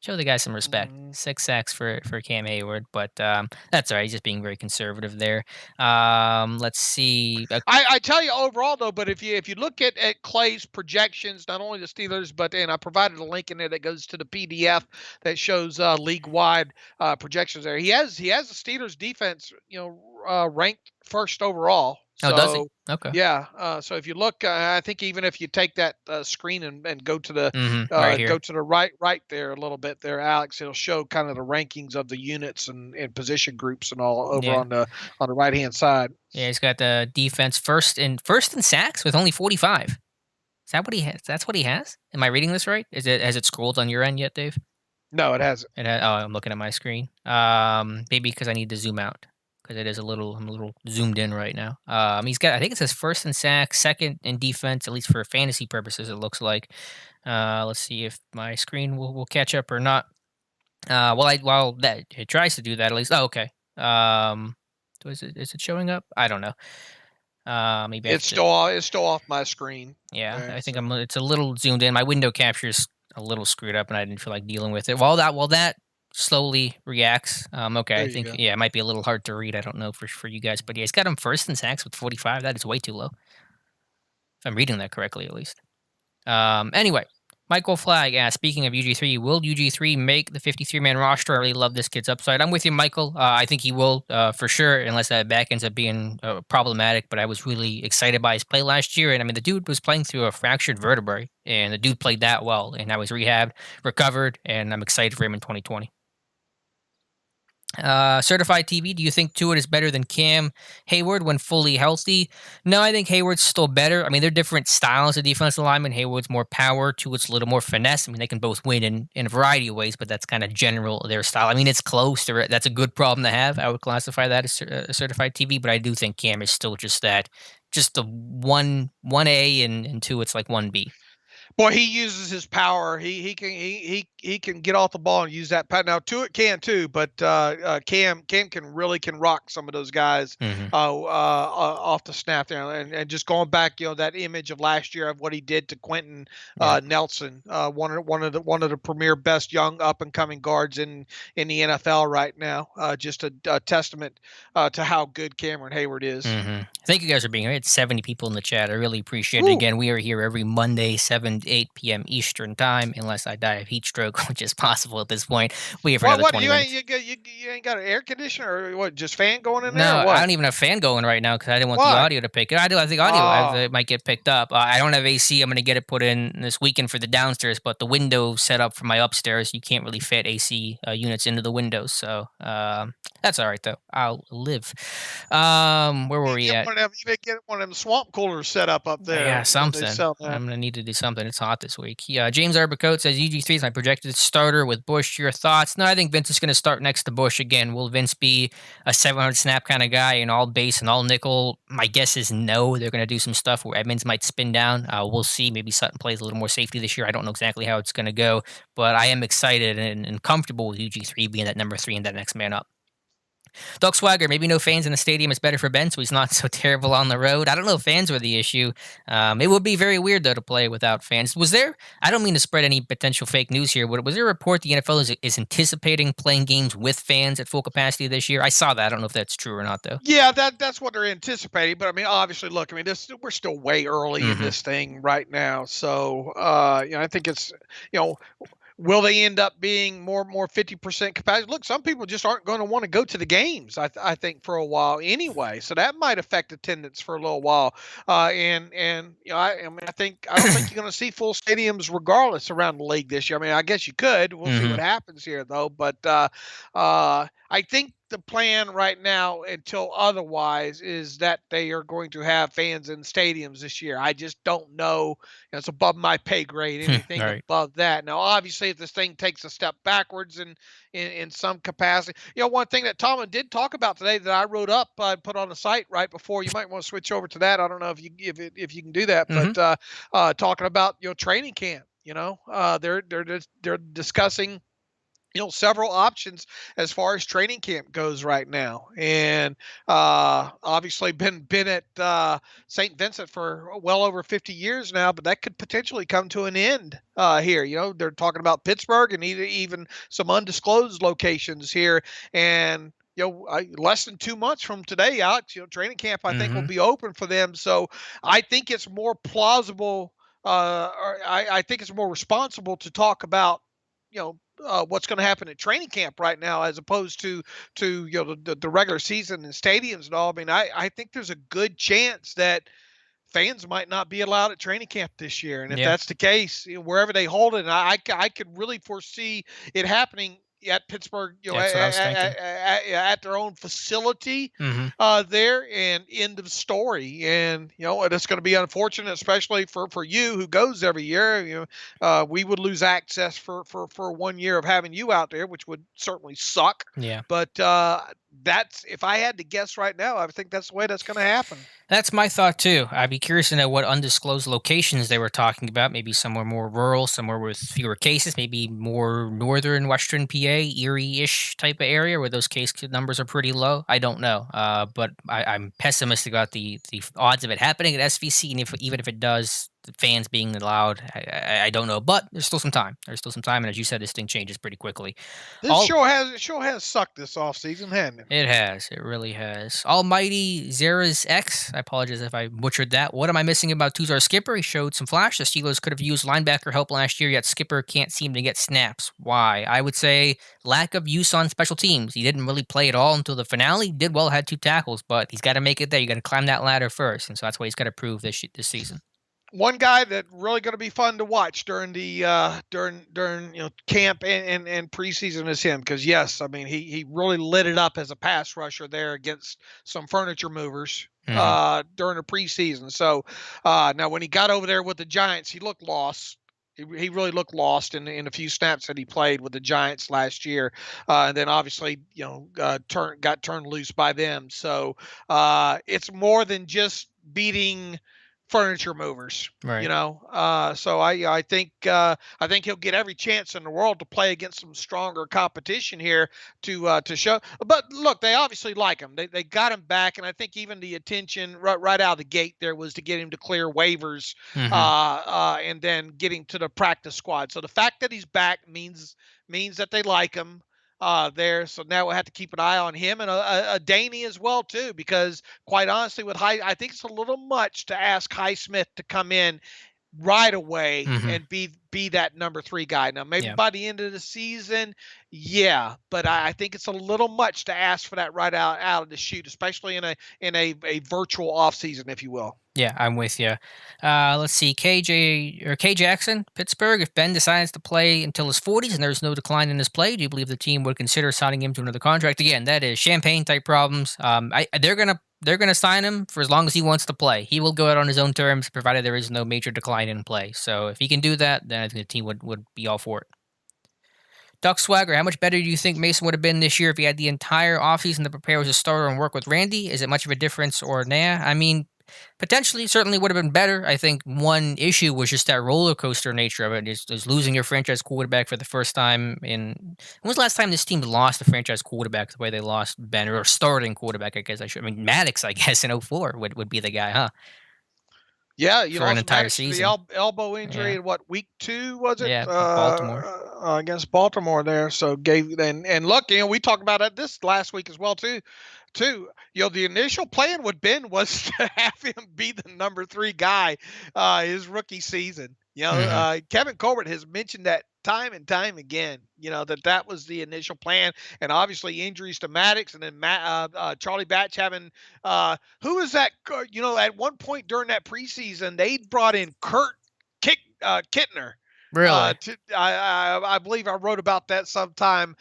Show the guy some respect. 6 sacks for Cam Hayward, but that's all right. He's just being very conservative there. Let's see. I tell you overall though, but if you look at Clay's projections, not only the Steelers, and I provided a link in there that goes to the PDF that shows league wide projections there. He has the Steelers defense, ranked first overall. So, does he? Okay. Yeah. So if you look, I think even if you take that screen and go to the right to the right there a little bit there, Alex, it'll show kind of the rankings of the units and position groups and all over on the right hand side. Yeah, he's got the defense first in sacks with only 45. Is that what he has? That's what he has? Am I reading this right? Has it scrolled on your end yet, Dave? No, it hasn't. I'm looking at my screen. Maybe because I need to zoom out. Because I'm a little zoomed in right now. He's got, I think it says first in sacks, second in defense, at least for fantasy purposes, it looks like. Let's see if my screen will catch up or not. While that it tries to do that, at least. Oh, okay. Is it showing up? I don't know. Maybe it's still off my screen. Yeah, okay, I think it's a little zoomed in. My window capture's a little screwed up, and I didn't feel like dealing with it. While that slowly reacts. Okay, I think it might be a little hard to read. I don't know for you guys, but yeah, he's got him first in sacks with 45. That is way too low. If I'm reading that correctly, at least. Anyway, Michael Flagg asks, speaking of UG3, will UG3 make the 53-man roster? I really love this kid's upside. I'm with you, Michael. I think he will for sure, unless that back ends up being problematic. But I was really excited by his play last year. And I mean, the dude was playing through a fractured vertebrae, and the dude played that well. And now he's rehabbed, recovered, and I'm excited for him in 2020. Certified TV, do you think Tua is better than Cam Hayward when fully healthy? No, I think Hayward's still better. I mean, they're different styles of defensive lineman. Hayward's more power, Tua's a little more finesse. I mean, they can both win in a variety of ways, but that's kind of general their style. I mean, it's close. That's a good problem to have. I would classify that as certified TV, but I do think Cam is still just the one A and two, it's like one B. Boy, he uses his power. He can get off the ball and use that power. Now, Tuitt can too, but Cam can rock some of those guys Hmm. off the snap there. And just going back, that image of last year of what he did to Quentin Yeah. Nelson, one of the premier best young up and coming guards in the NFL right now. Just a testament to how good Cameron Hayward is. Thank you guys for being here. It's 70 people in the chat. I really appreciate it. Woo. Again, we are here every Monday, 7 to 8 p.m. Eastern time, unless I die of heat stroke, which is possible at this point. We have for another What 20 you ain't minutes. you ain't got an air conditioner or what? Just fan going in there No, or I what? don't even have a fan going right now because I didn't want the Why? audio to pick it. I think audio Oh, it might get picked up. I don't have AC. I'm going to get it put in this weekend for the downstairs, but the window set up for my upstairs, you can't really fit AC units into the windows. So that's all right, though. I'll live. Where were we at? you may get one of them swamp coolers set up Yeah, there. They something. sell that. I'm gonna need to do something. It's hot this week. Yeah, James Arbicote says UG3 is my projected starter with Bush. Your thoughts? No, I think Vince is going to start next to Bush again. Will Vince be a 700 snap kind of guy and all base and all nickel? My guess is no. They're going to do some stuff where Edmonds might spin down. We'll see. Maybe Sutton plays a little more safety this year. I don't know exactly how it's going to go, but I am excited and comfortable with UG3 being that number 3 and that next man up. Doug Swagger, maybe no fans in the stadium is better for Ben, so he's not so terrible on the road. I don't know if fans were the issue. It would be very weird, though, to play without fans. Was there, I don't mean to spread any potential fake news here, but was there a report the NFL is anticipating playing games with fans at full capacity this year? I saw that. I don't know if that's true or not, though. Yeah, that's what they're anticipating. But I mean, obviously, look, I mean, we're still way early in Mm-hmm. this thing right now. So, I think it's, you know, will they end up being more 50% capacity? Look, some people just aren't going to want to go to the games. I think for a while anyway, so that might affect attendance for a little while. And I mean, I don't think you're going to see full stadiums regardless around the league this year. I mean, I guess you could. We'll see Mm-hmm. what happens here though. But I think the plan right now, until otherwise, is that they are going to have fans in stadiums this year. I just don't know. It's above my pay grade. All Anything right. above that. Now, obviously, if this thing takes a step backwards in some capacity, one thing that Tomlin did talk about today that I wrote up, I put on the site right before. You might want to switch over to that. I don't know if you can do that, Mm-hmm. but talking about training camp. They're discussing several options as far as training camp goes right now, and obviously been at St. Vincent for well over 50 years now, but that could potentially come to an end here. They're talking about Pittsburgh and even some undisclosed locations here, and less than 2 months from today, Alex, training camp I think will Mm-hmm. be open for them. So I think it's more plausible, or I think it's more responsible to talk about what's going to happen at training camp right now, as opposed to the regular season and stadiums and all. I mean, I think there's a good chance that fans might not be allowed at training camp this year, and if Yeah, that's the case, wherever they hold it, and I could really foresee it happening at Pittsburgh, that's what I was thinking. at their own facility Mm-hmm. there, and end of story. And it's going to be unfortunate, especially for you who goes every year. We would lose access for 1 year of having you out there, which would certainly suck. Yeah. But that's, if I had to guess right now, I think that's the way that's going to happen. That's my thought too. I'd be curious to know what undisclosed locations they were talking about. Maybe somewhere more rural, somewhere with fewer cases, maybe more northern Western PA, Erie-ish type of area where those case numbers are pretty low. I don't know, but I'm pessimistic about the odds of it happening at SVC, and even if it does, the fans being allowed, I don't know, but there's still some time. There's still some time, and as you said, this thing changes pretty quickly. This All show has sucked this offseason, hasn't it? It has. It really has. Almighty Zeras X. I apologize if I butchered that. What am I missing about Tuzar Skipper? He showed some flash. The Steelers could have used linebacker help last year, yet Skipper can't seem to get snaps. Why? I would say lack of use on special teams. He didn't really play at all until the finale. Did well, had 2 tackles, but he's got to make it there. You got to climb that ladder first, and so that's what he's got to prove this season. One guy that really going to be fun to watch during the during camp and preseason is him, because yes, I mean he really lit it up as a pass rusher there against some furniture movers during the preseason. So now when he got over there with the Giants, he looked lost. He really looked lost in a few snaps that he played with the Giants last year, and then obviously got turned loose by them. So it's more than just beating furniture movers, Right. so I think he'll get every chance in the world to play against some stronger competition here to show. But look, they obviously like him. They got him back, and I think even the attention right out of the gate there was to get him to clear waivers, and then getting to the practice squad. So the fact that he's back means that they like him there. So now we'll have to keep an eye on him and a Daney as well too, because quite honestly, with I think it's a little much to ask Highsmith to come in right away and be that number 3 guy. Now maybe by the end of the season, but I think it's a little much to ask for that right out of the chute, especially in a virtual off season, if you will. Yeah, I'm with you. Let's see, K Jackson, Pittsburgh. If Ben decides to play until his 40s and there's no decline in his play, do you believe the team would consider signing him to another contract? Again, that is champagne type problems. They're gonna sign him for as long as he wants to play. He will go out on his own terms, provided there is no major decline in play. So if he can do that, then I think the team would be all for it. Duck Swagger, how much better do you think Mason would have been this year if he had the entire offseason to prepare as a starter and work with Randy? Is it much of a difference or nah? I mean, potentially, certainly would have been better. I think one issue was just that roller coaster nature of it. Is losing your franchise quarterback for the first time in. When was the last time this team lost a franchise quarterback the way they lost Ben, or starting quarterback? I guess I mean Maddox. I guess in 04 would be the guy, huh? Yeah, for an entire season. The elbow injury in what, week 2 was it? Yeah, Baltimore. Against Baltimore there. So and look, we talked about it this last week as well too. The initial plan with Ben was to have him be the number 3 guy his rookie season. Kevin Colbert has mentioned that time and time again, that was the initial plan. And obviously injuries to Maddox, and then Charlie Batch having who was that? At one point during that preseason, they brought in Kurt Kittner. Really? I believe I wrote about that sometime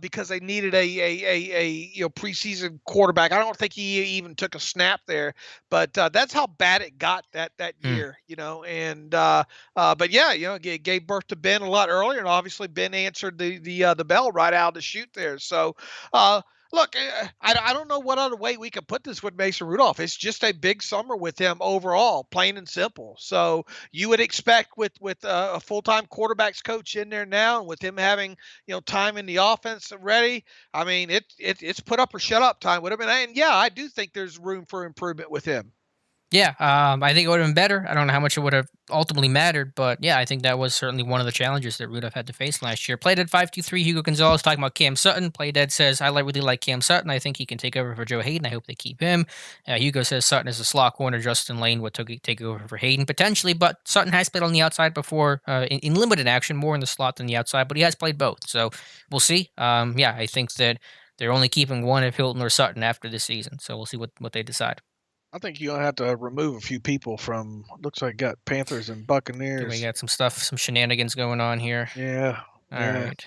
because they needed a preseason quarterback. I don't think he even took a snap there, but that's how bad it got that year, And but yeah, it gave birth to Ben a lot earlier, and obviously Ben answered the bell right out of the chute there. So look, I don't know what other way we could put this with Mason Rudolph. It's just a big summer with him overall, plain and simple. So you would expect with a full-time quarterbacks coach in there now, and with him having time in the offense ready, I mean it's put up or shut up time with him. And yeah, I do think there's room for improvement with him. Yeah, I think it would have been better. I don't know how much it would have ultimately mattered, but yeah, I think that was certainly one of the challenges that Rudolph had to face last year. Playdead 523 Hugo Gonzalez talking about Cam Sutton. Playdead says, I really like Cam Sutton. I think he can take over for Joe Hayden. I hope they keep him. Hugo says Sutton is a slot corner. Justin Lane would take over for Hayden potentially, but Sutton has played on the outside before in limited action, more in the slot than the outside, but he has played both. So we'll see. Yeah, I think that they're only keeping one of Hilton or Sutton after this season, so we'll see what they decide. I think you're going to have to remove a few people from, looks like got Panthers and Buccaneers. We got some shenanigans going on here. Yeah. All right.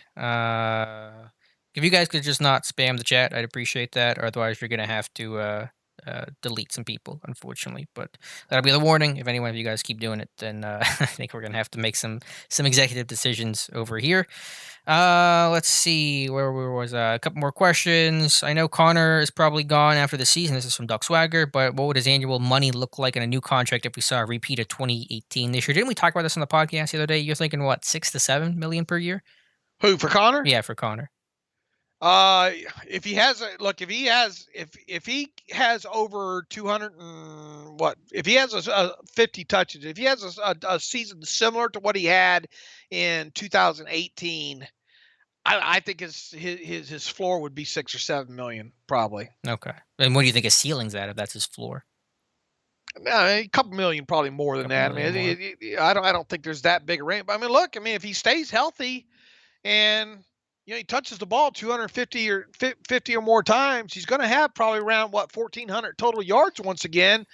If you guys could just not spam the chat, I'd appreciate that. Otherwise, you're going to have to delete some people, unfortunately. But that'll be the warning. If any one of you guys keep doing it, then I think we're going to have to make some executive decisions over here. Let's see, where was a couple more questions. I know Connor is probably gone after the season. This is from Duck Swagger, but what would his annual money look like in a new contract if we saw a repeat of 2018 this year? Didn't we talk about this on the podcast the other day? You're thinking what, 6 to 7 million per year? Who, for Connor? Yeah, for Connor. If he has over 200 and what if he has a 50 touches, if he has a season similar to what he had in 2018, I think his floor would be 6 or 7 million probably. Okay. And what do you think his ceiling's at if that's his floor? A couple million, probably more A than couple that. I million mean, more. I don't think there's that big a range. But I mean, look, I mean, if he stays healthy and he touches the ball 250 or 50 or more times, he's going to have probably around 1,400 total yards once again.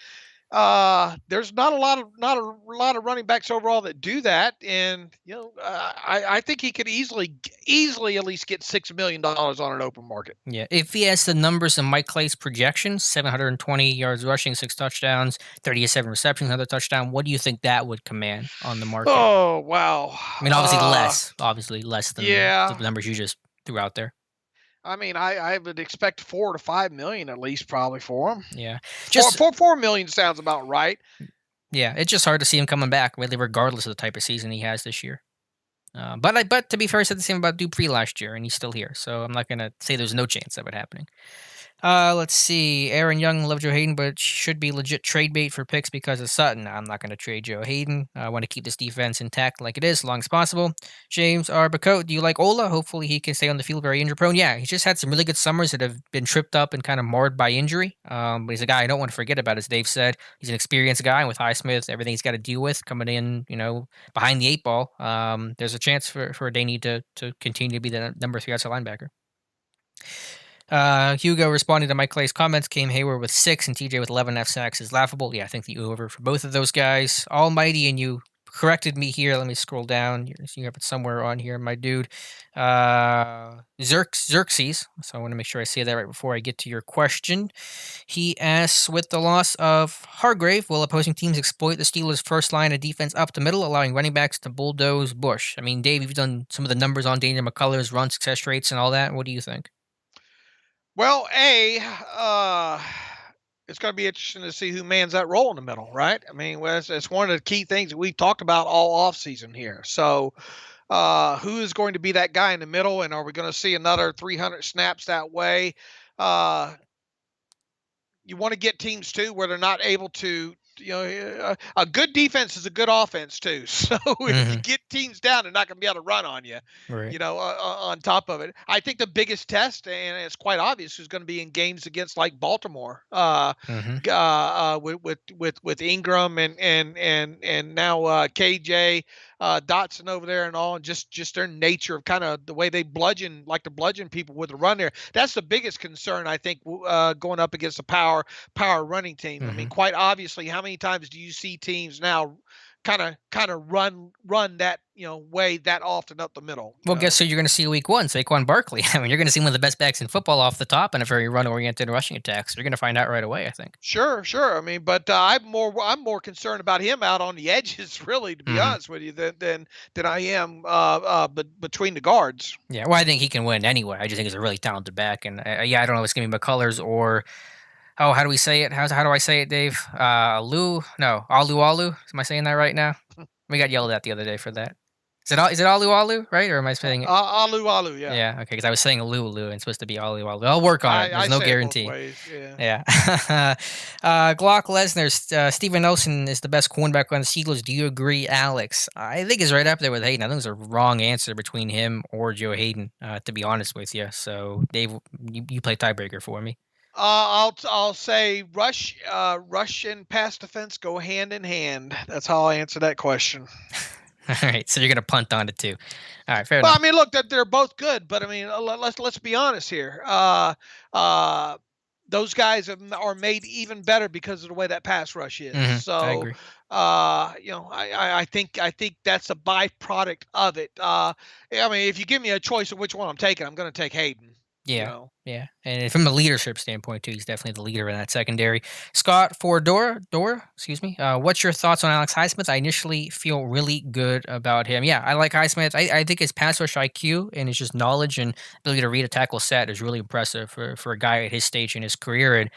There's not a lot of running backs overall that do that, and I think he could easily at least get $6 million on an open market. Yeah. If he has the numbers in Mike Clay's projections, 720 yards rushing, 6 touchdowns, 37 receptions, another touchdown, what do you think that would command on the market? Oh wow. I mean, obviously less than the Yeah. numbers you just threw out there. I mean, I would expect 4 to 5 million at least probably for him. Yeah. Four, Just four, 4 million sounds about right. yeah, it's just hard to see him coming back, really, regardless of the type of season he has this year. But to be fair, I said the same about Dupree last year, and he's still here, so I'm not gonna say there's no chance of it happening. Let's see. Aaron Young, love Joe Hayden, but should be legit trade bait for picks because of Sutton. I'm not going to trade Joe Hayden. I want to keep this defense intact like it is, as long as possible. James Arbacote, do you like Ola? Hopefully he can stay on the field, very injury prone. Yeah, he's just had some really good summers that have been tripped up and kind of marred by injury. But he's a guy I don't want to forget about, as Dave said. He's an experienced guy, and with Highsmith, everything he's got to deal with coming in, behind the eight ball. There's a chance for they need to continue to be the number 3 outside linebacker. Hugo responding to Mike Clay's comments. Came Hayward with 6 and TJ with 11 F sacks is laughable. Yeah, I think the over for both of those guys. Almighty, and you corrected me here. Let me scroll down. You have it somewhere on here, my dude. Xerxes. So I want to make sure I say that right before I get to your question. He asks, with the loss of Hargrave, will opposing teams exploit the Steelers' first line of defense up the middle, allowing running backs to bulldoze Bush? I mean, Dave, you've done some of the numbers on Daniel McCullers' run success rates and all that. What do you think? Well, it's going to be interesting to see who mans that role in the middle, right? I mean, it's one of the key things that we've talked about all offseason here. So, who is going to be that guy in the middle, and are we going to see another 300 snaps that way? You want to get teams too where they're not able to. A good defense is a good offense too. So if you get teams down, they're not going to be able to run on you. Right. On top of it, I think the biggest test, and it's quite obvious, is going to be in games against like Baltimore, with Ingram and now KJ Dotson over there and all, and just their nature of kind of the way they bludgeon people with the run there. That's the biggest concern, I think, going up against a power running team. I mean, quite obviously, how many times do you see teams now kind of run that way that often up the middle? Well, guess who you're going to see week 1? Saquon Barkley. I mean, you're going to see one of the best backs in football off the top and a very run-oriented rushing attack. So you're going to find out right away, I think. Sure. I mean, but I'm more concerned about him out on the edges, really, to be honest with you, than I am between the guards. Yeah, well, I think he can win anyway. I just think he's a really talented back, and I don't know if it's going to be McCullers or how do we say it? How do I say it, Dave? Alu? No, Alu. Am I saying that right now? We got yelled at the other day for that. Is it Alu, right? Or am I saying it? Alu, yeah. Yeah, okay, because I was saying Alu, and it's supposed to be Alu. I'll work on it. There's no guarantee. Yeah. Glock Lesnar, Steven Nelson is the best cornerback on the Steelers. Do you agree, Alex? I think he's right up there with Hayden. I think there's a wrong answer between him or Joe Hayden, to be honest with you. So, Dave, you play tiebreaker for me. I'll say rush and pass defense go hand in hand. That's how I answer that question. All right, so you're gonna punt on it too. All right, fair enough. I mean, look, they're both good, but I mean, let's be honest here. Those guys are made even better because of the way that pass rush is. So, I agree. I think that's a byproduct of it. I mean, if you give me a choice of which one I'm taking, I'm going to take Hayden. Yeah, yeah, and from a leadership standpoint too, he's definitely the leader in that secondary. Scott for Dora, excuse me. What's your thoughts on Alex Highsmith? I initially feel really good about him. Yeah, I like Highsmith. I think his pass rush IQ and his just knowledge and ability to read a tackle set is really impressive for a guy at his stage in his career. And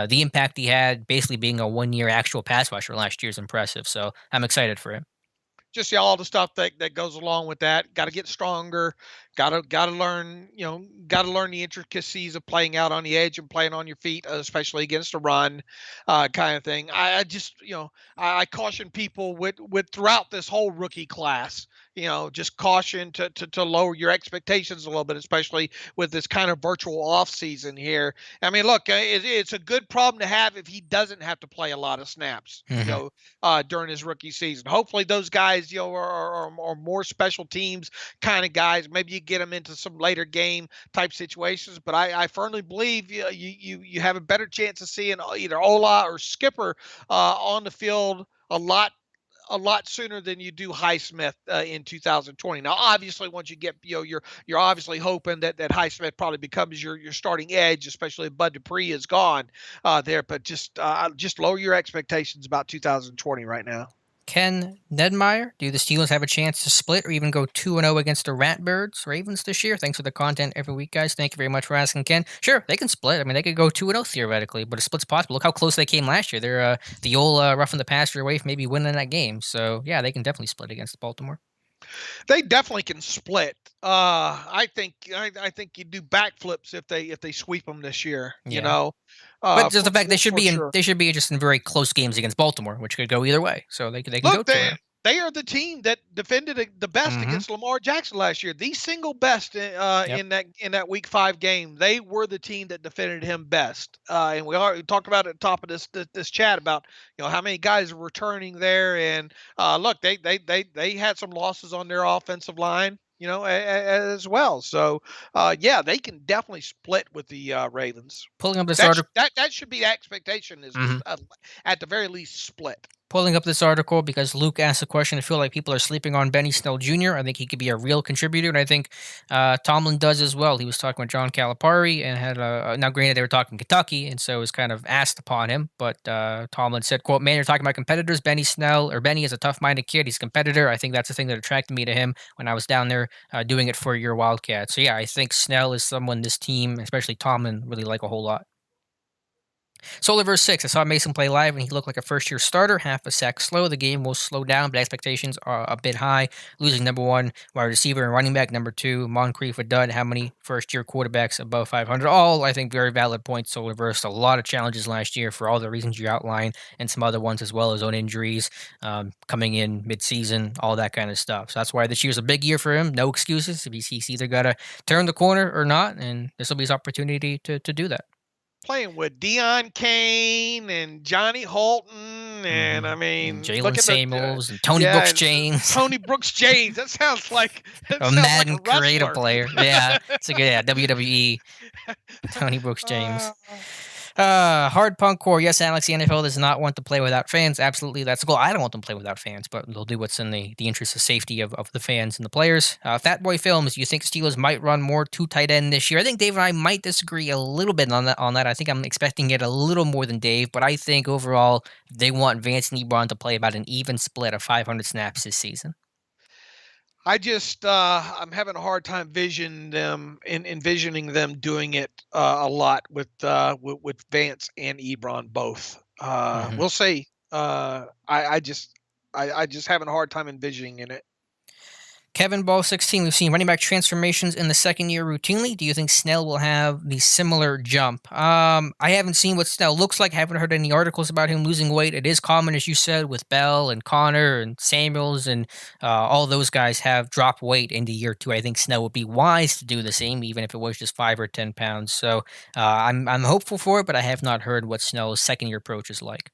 the impact he had, basically being a 1-year actual pass rusher last year, is impressive. So I'm excited for him. just all the stuff that goes along with that. Got to get stronger. Got to learn. Got to learn the intricacies of playing out on the edge and playing on your feet, especially against a run, kind of thing. I just I caution people with throughout this whole rookie class. Just caution to lower your expectations a little bit, especially with this kind of virtual off season here. I mean, look, it's a good problem to have if he doesn't have to play a lot of snaps. Mm-hmm. During his rookie season. Hopefully, those guys, are more special teams kind of guys. Maybe you get them into some later game type situations. But I firmly believe you have a better chance of seeing either Ola or Skipper on the field a lot sooner than you do Highsmith in 2020. Now, obviously, once you get, you're obviously hoping that Highsmith probably becomes your starting edge, especially if Bud Dupree is gone there. But just lower your expectations about 2020 right now. Ken Nedmeyer, do the Steelers have a chance to split or even go 2-0 against the Ratbirds Ravens this year? Thanks for the content every week, guys. Thank you very much for asking, Ken. Sure, they can split. I mean, they could go 2-0 theoretically, but a split's possible. Look how close they came last year. They're the old roughing the pasture away from maybe winning that game. So, yeah, they can definitely split against Baltimore. They definitely can split. I think you do backflips if they sweep them this year. Yeah. But just the fact sure. they should be just in very close games against Baltimore, which could go either way. So they can go Look, 2-0. they are the team that defended the best Mm-hmm. against Lamar Jackson last year. The single best Yep. in that Week 5 game. They were the team that defended him best. And we already talked about it at the top of this chat about how many guys are returning there. And look, they had some losses on their offensive line. As well. So, yeah, they can definitely split with the Ravens. Pulling up this That article. that should be the expectation is Mhm. at the very least split. Pulling up this article because Luke asked a question. I feel like people are sleeping on Benny Snell Jr. I think he could be a real contributor, and I think Tomlin does as well. He was talking with John Calipari and had now granted they were talking Kentucky, and so it was kind of asked upon him. But Tomlin said, "quote Man, you're talking about competitors. Benny is a tough-minded kid. He's a competitor. I think that's the thing that attracted me to him when I was down there doing it for your Wildcats. So yeah, I think Snell is someone this team, especially Tomlin, really like a whole lot." Solarverse 6, I saw Mason play live and he looked like a first year starter, half a sack slow. The game will slow down, but expectations are a bit high. Losing number one wide receiver and running back, number two, Moncrief a dud. How many first year quarterbacks above 500? All, I think, very valid points. Solarverse, a lot of challenges last year for all the reasons you outlined and some other ones as well, his own injuries coming in mid season, all that kind of stuff. So that's why this year's a big year for him. No excuses. He's either got to turn the corner or not, and this will be his opportunity to do that. Playing with Deion Kane and Johnny Holton, and I mean, look Jalen at Samuels and Tony Brooks James. Tony Brooks James. That sounds like a Madden like a creator player. Yeah, it's a good WWE. Tony Brooks James. Hard punk core. Yes, Alex, the NFL does not want to play without fans. Absolutely, that's the goal. I don't want them to play without fans, but they'll do what's in the interest of safety of the fans and the players. Fat Boy Films, you think Steelers might run more two tight end this year? I think Dave and I might disagree a little bit on that. I think I'm expecting it a little more than Dave, but I think overall they want Vance and Ebron to play about an even split of 500 snaps this season. I'm having a hard time envisioning them doing it a lot with Vance and Ebron both. We'll see. I just having a hard time envisioning it. Kevin Ball 16, we've seen running back transformations in the second year routinely. Do you think Snell will have the similar jump? I haven't seen what Snell looks like. Haven't heard any articles about him losing weight. It is common, as you said, with Bell and Connor and Samuels and all those guys have dropped weight into year two. I think Snell would be wise to do the same, even if it was just 5 or 10 pounds. So I'm hopeful for it, but I have not heard what Snell's second year approach is like.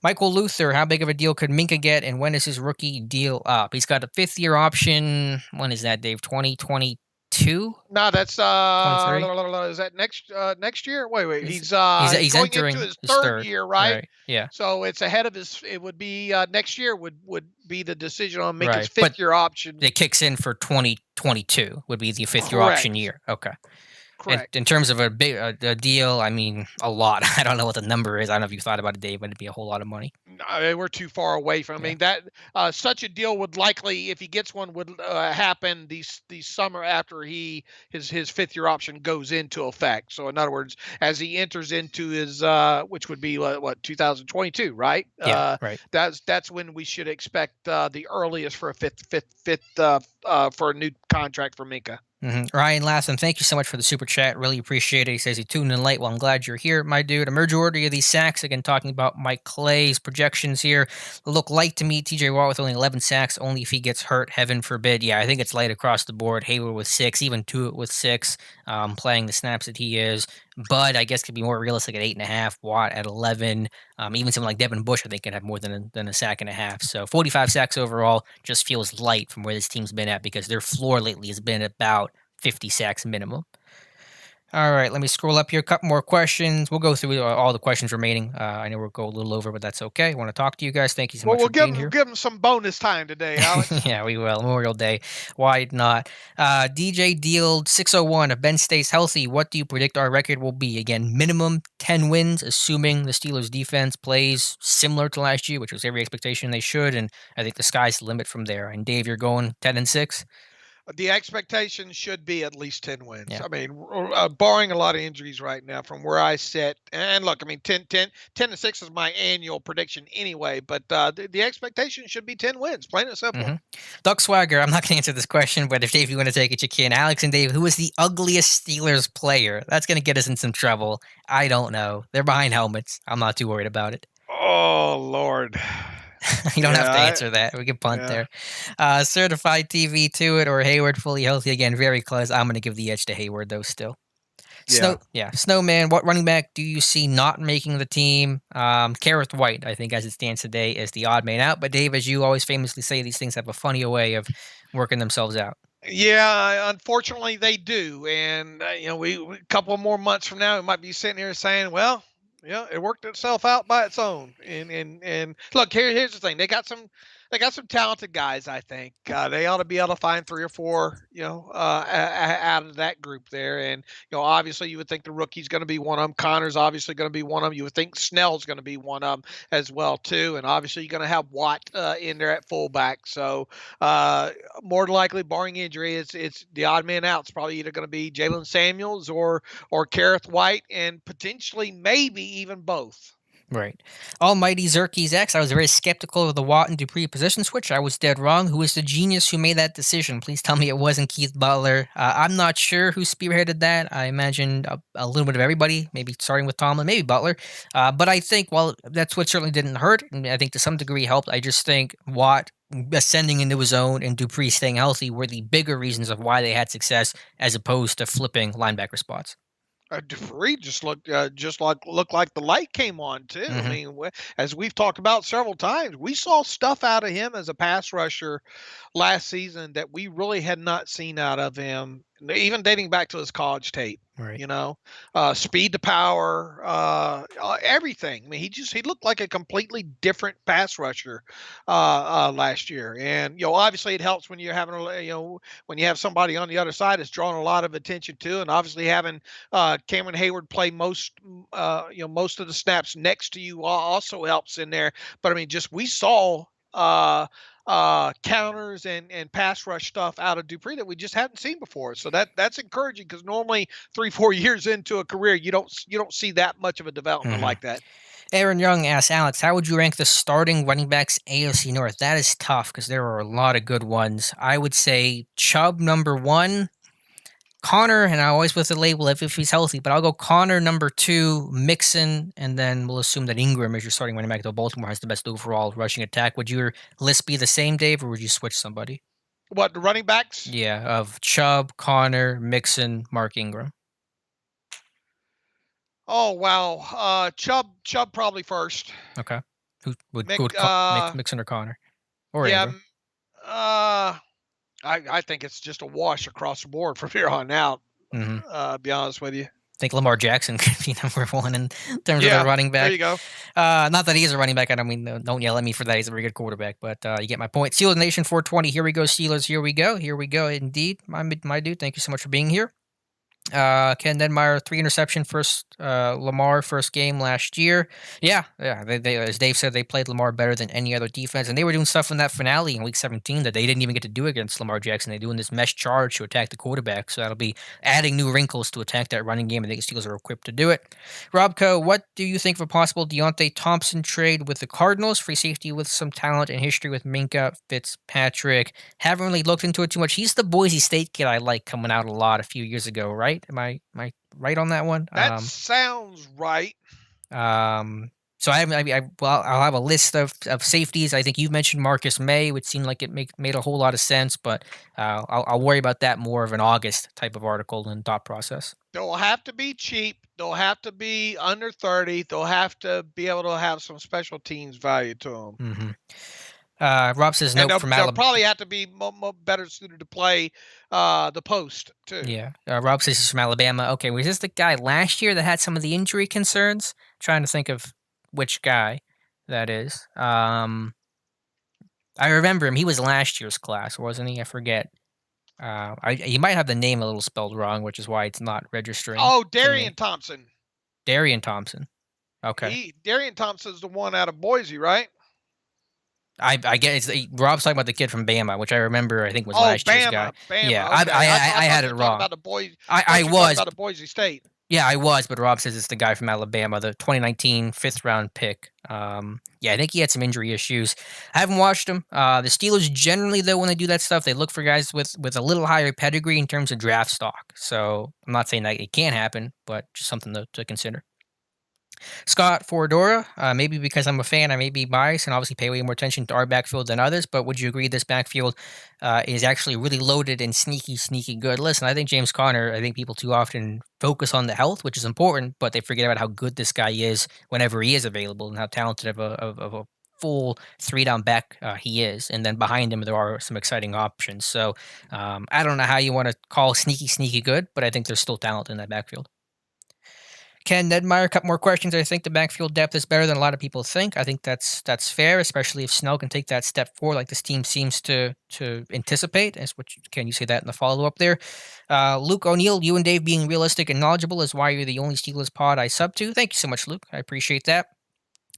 Michael Luther, how big of a deal could Minka get, and when is his rookie deal up? He's got a 5th-year option. When is that, Dave? 2022? No, that's is that next year? Wait. He's going entering into his his third year, right? Yeah. So it's ahead of his. It would be next year would be the decision on Minka's Right. 5th-year option. It kicks in for 2022 would be the 5th-year option year. Okay. Correct. In terms of a deal, I mean, a lot. I don't know what the number is. I don't know if you thought about it, Dave, but it'd be a whole lot of money. We're too far away from. I Yeah. mean that such a deal would likely, if he gets one, would happen these summer after his 5th year option goes into effect. So in other words, as he enters into his which would be what 2022, right? Yeah. Right. That's when we should expect the earliest for a fifth for a new contract for Minka. Ryan Lassen, thank you so much for the super chat. Really appreciate it. He says he tuned in late. Well, I'm glad you're here, my dude. A merger order of these sacks. Again, talking about Mike Clay's projections here. Look light to me. TJ Watt with only 11 sacks, only if he gets hurt. Heaven forbid. Yeah, I think it's light across the board. Hayward with 6, even Tuitt with 6, playing the snaps that he is. Bud, I guess, could be more realistic at 8.5. Watt at 11. Even someone like Devin Bush, I think, can have more than a sack and a half. So 45 sacks overall just feels light from where this team's been at, because their floor lately has been about 50 sacks minimum. All right, let me scroll up here. A couple more questions. We'll go through all the questions remaining. I know we'll go a little over, but that's okay. I want to talk to you guys. Thank you so Well, much we'll for being here. give him some bonus time today, Alex. Yeah, we will. Memorial Day. Why not? DJ Deal 601. If Ben stays healthy, what do you predict our record will be? Again, minimum 10 wins, assuming the Steelers defense plays similar to last year, which was every expectation they should. And I think the sky's the limit from there. And Dave, you're going 10-6? The expectation should be at least 10 wins. Yeah. I mean, barring a lot of injuries right now from where I sit. And look, I mean, 10-6 is my annual prediction anyway, but the expectation should be 10 wins, plain and simple. Duck Swagger, I'm not going to answer this question, but if Dave, you want to take it, you can. Alex and Dave, who is the ugliest Steelers player? That's going to get us in some trouble. I don't know. They're behind helmets. I'm not too worried about it. Oh, Lord. You don't have to answer that. We can punt there. Certified TV to it, or Hayward fully healthy. Again, very close. I'm going to give the edge to Hayward, though, still. Snowman, what running back do you see not making the team? Kareth White, I think, as it stands today, is the odd man out. But Dave, as you always famously say, these things have a funny way of working themselves out. Yeah, unfortunately they do. And, we a couple more months from now, we might be sitting here saying, well, yeah, it worked itself out by its own. And look, here's the thing. They got some talented guys. I think they ought to be able to find 3 or 4, out of that group there. And obviously, you would think the rookie's going to be one of them. Connor's obviously going to be one of them. You would think Snell's going to be one of them as well too. And obviously, you're going to have Watt in there at fullback. So more than likely, barring injury, it's the odd man out. It's probably either going to be Jalen Samuels or Kareth White, and potentially maybe even both. Right. Almighty Zerky's X. I was very skeptical of the Watt and Dupree position switch. I was dead wrong. Who was the genius who made that decision? Please tell me it wasn't Keith Butler. I'm not sure who spearheaded that. I imagine a little bit of everybody, maybe starting with Tomlin, maybe Butler. But I think, well, that's what certainly didn't hurt, and I think to some degree helped. I just think Watt ascending into his own and Dupree staying healthy were the bigger reasons of why they had success, as opposed to flipping linebacker spots. Dupree just looked like the light came on too. I mean, as we've talked about several times, we saw stuff out of him as a pass rusher last season that we really had not seen out of him, even dating back to his college tape. Right. Speed to power, everything. I mean, he looked like a completely different pass rusher last year. And obviously it helps when you're having when you have somebody on the other side that's drawing a lot of attention to, and obviously having Cameron Hayward play most of the snaps next to you also helps in there. But I mean, just we saw counters and pass rush stuff out of Dupree that we just hadn't seen before. So that's encouraging, because normally 3-4 years into a career, you don't see that much of a development like that. Aaron Young asks, Alex, how would you rank the starting running backs AFC North? That is tough, because there are a lot of good ones. I would say Chubb number 1, Connor, and I always put the label if he's healthy, but I'll go Connor number 2, Mixon, and then we'll assume that Ingram is your starting running back, though Baltimore has the best overall rushing attack. Would your list be the same, Dave, or would you switch somebody? What, the running backs? Yeah, of Chubb, Connor, Mixon, Mark Ingram. Oh, wow. Chubb probably first. Okay. Who would Mixon or Connor? Or Ingram? I think it's just a wash across the board from here on out. Be honest with you. I think Lamar Jackson could be number 1 in terms of the running back. There you go. Not that he is a running back. I don't mean, don't yell at me for that. He's a very good quarterback, but you get my point. Steelers Nation 420. Here we go, Steelers. Here we go. Here we go. Indeed, my dude. Thank you so much for being here. Ken Nedmeyer, 3 interception first Lamar first game last year. Yeah. They, as Dave said, they played Lamar better than any other defense, and they were doing stuff in that finale in Week 17 that they didn't even get to do against Lamar Jackson. They're doing this mesh charge to attack the quarterback, so that'll be adding new wrinkles to attack that running game. I think the Steelers are equipped to do it. Robco, what do you think of a possible Deontay Thompson trade with the Cardinals? Free safety with some talent and history with Minka Fitzpatrick. Haven't really looked into it too much. He's the Boise State kid I like coming out a lot a few years ago, right? Am I right on that one? That sounds right. So I'll have a list of safeties. I think you mentioned Marcus May, which seemed like it made a whole lot of sense, but I'll worry about that more of an August type of article and thought process. They'll have to be cheap. They'll have to be under 30. They'll have to be able to have some special teams value to them. Mm-hmm. Rob says and nope from they'll Alabama. probably have to be better suited to play the post too. Yeah. Rob says he's from Alabama. Okay, was this the guy last year that had some of the injury concerns? Trying to think of which guy that is. I remember him. He was last year's class, wasn't he? I forget. He might have the name a little spelled wrong, which is why it's not registering. Oh, Darian Thompson. Darian Thompson. Okay. Darian Thompson's the one out of Boise, right? I guess Rob's talking about the kid from Bama, which I remember. I think was last year's guy. Bama. Yeah, okay. I had it wrong. About the Boise, I was about the Boise State. Yeah, I was, but Rob says it's the guy from Alabama, the 2019 fifth-round pick. Yeah, I think he had some injury issues. I haven't watched him. The Steelers generally, though, when they do that stuff, they look for guys with a little higher pedigree in terms of draft stock. So I'm not saying that it can't happen, but just something to consider. Scott Foradora, maybe because I'm a fan, I may be biased and obviously pay way more attention to our backfield than others, but would you agree this backfield is actually really loaded and sneaky good? Listen, I think James Conner, I think people too often focus on the health, which is important, but they forget about how good this guy is whenever he is available and how talented of a full 3-down back he is. And then behind him, there are some exciting options. So I don't know how you want to call sneaky good, but I think there's still talent in that backfield. Ken Nedmeyer, a couple more questions. I think the backfield depth is better than a lot of people think. I think that's fair, especially if Snell can take that step forward, like this team seems to anticipate. Can you say that in the follow up there? Luke O'Neill, you and Dave being realistic and knowledgeable is why you're the only Steelers pod I sub to. Thank you so much, Luke. I appreciate that.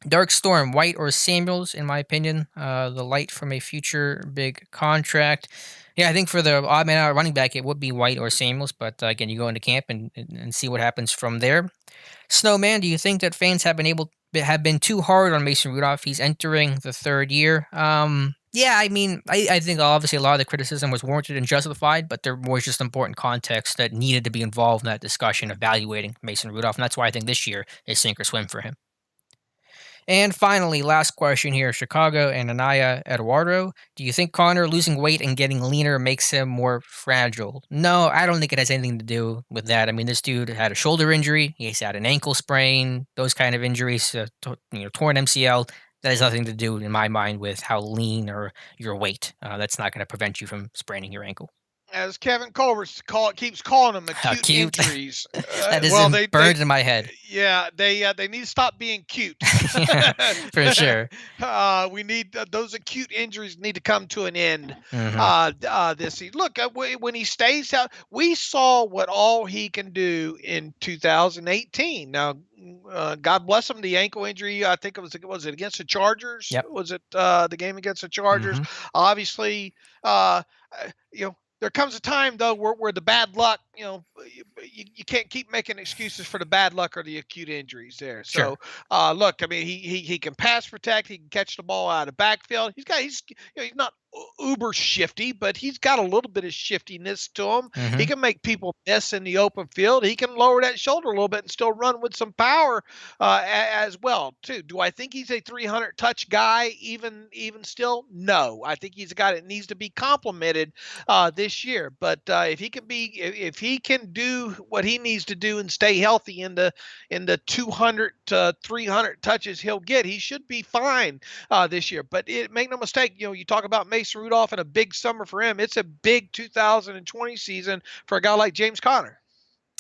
Dark Storm, White or Samuels, in my opinion, the light from a future big contract. Yeah, I think for the odd man out running back, it would be White or Samuels, but again, you go into camp and see what happens from there. Snowman, do you think that fans have been too hard on Mason Rudolph? He's entering the third year. Yeah, I mean, I think obviously a lot of the criticism was warranted and justified, but there was just important context that needed to be involved in that discussion evaluating Mason Rudolph, and that's why I think this year is sink or swim for him. And finally, last question here, Chicago and Anaya Eduardo. Do you think Connor losing weight and getting leaner makes him more fragile? No, I don't think it has anything to do with that. I mean, this dude had a shoulder injury. He's had an ankle sprain, those kind of injuries, torn MCL. That has nothing to do, in my mind, with how lean or your weight. That's not going to prevent you from spraining your ankle. As Kevin Colbert keeps calling them, acute injuries. That is burned in my head. Yeah, they need to stop being cute. For sure. We need those acute injuries need to come to an end this season. Look, when he stays out, we saw what all he can do in 2018. Now, God bless him. The ankle injury, I think was it against the Chargers? Yep. Was it the game against the Chargers? Obviously, there comes a time though where the bad luck, you can't keep making excuses for the bad luck or the acute injuries there. So, look, I mean, he can pass protect, he can catch the ball out of the backfield. He's not uber shifty, but he's got a little bit of shiftiness to him. He can make people miss in the open field. He can lower that shoulder a little bit and still run with some power as well too. Do I think he's a 300 touch guy even still? No, I think he's a guy that needs to be complimented this year. But if he can do what he needs to do and stay healthy in the 200 to 300 touches he'll get, he should be fine this year. But make no mistake, you talk about Mason Rudolph and a big summer for him. It's a big 2020 season for a guy like James Conner.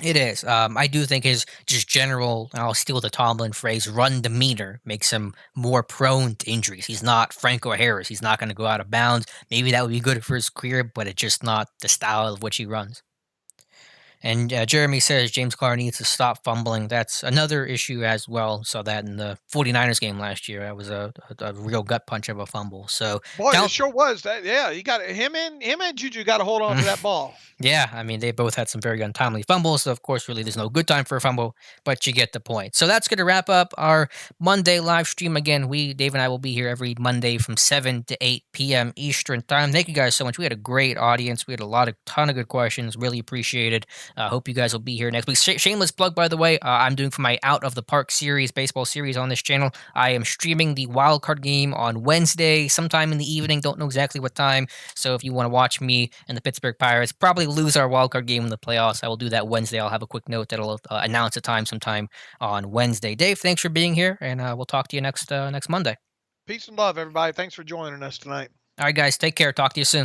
It is. I do think his just general, I'll steal the Tomlin phrase, run demeanor makes him more prone to injuries. He's not Franco Harris. He's not going to go out of bounds. Maybe that would be good for his career, but it's just not the style of which he runs. And Jeremy says James Carr needs to stop fumbling. That's another issue as well. Saw that in the 49ers game last year. That was a real gut punch of a fumble. So, Boy, it count. sure was. That yeah, you got him and Juju got to hold on to that ball. Yeah, I mean, they both had some very untimely fumbles. So, of course, really, there's no good time for a fumble, but you get the point. So, that's going to wrap up our Monday live stream. Again, Dave and I will be here every Monday from 7 to 8 p.m. Eastern Time. Thank you guys so much. We had a great audience. We had ton of good questions. Really appreciate it. Hope you guys will be here next week. Shameless plug, by the way, I'm doing for my Out of the Park series, baseball series on this channel. I am streaming the wild card game on Wednesday, sometime in the evening. Don't know exactly what time. So if you want to watch me and the Pittsburgh Pirates probably lose our wild card game in the playoffs, I will do that Wednesday. I'll have a quick note that'll announce the time sometime on Wednesday. Dave, thanks for being here, and we'll talk to you next Monday. Peace and love, everybody. Thanks for joining us tonight. All right, guys, take care. Talk to you soon.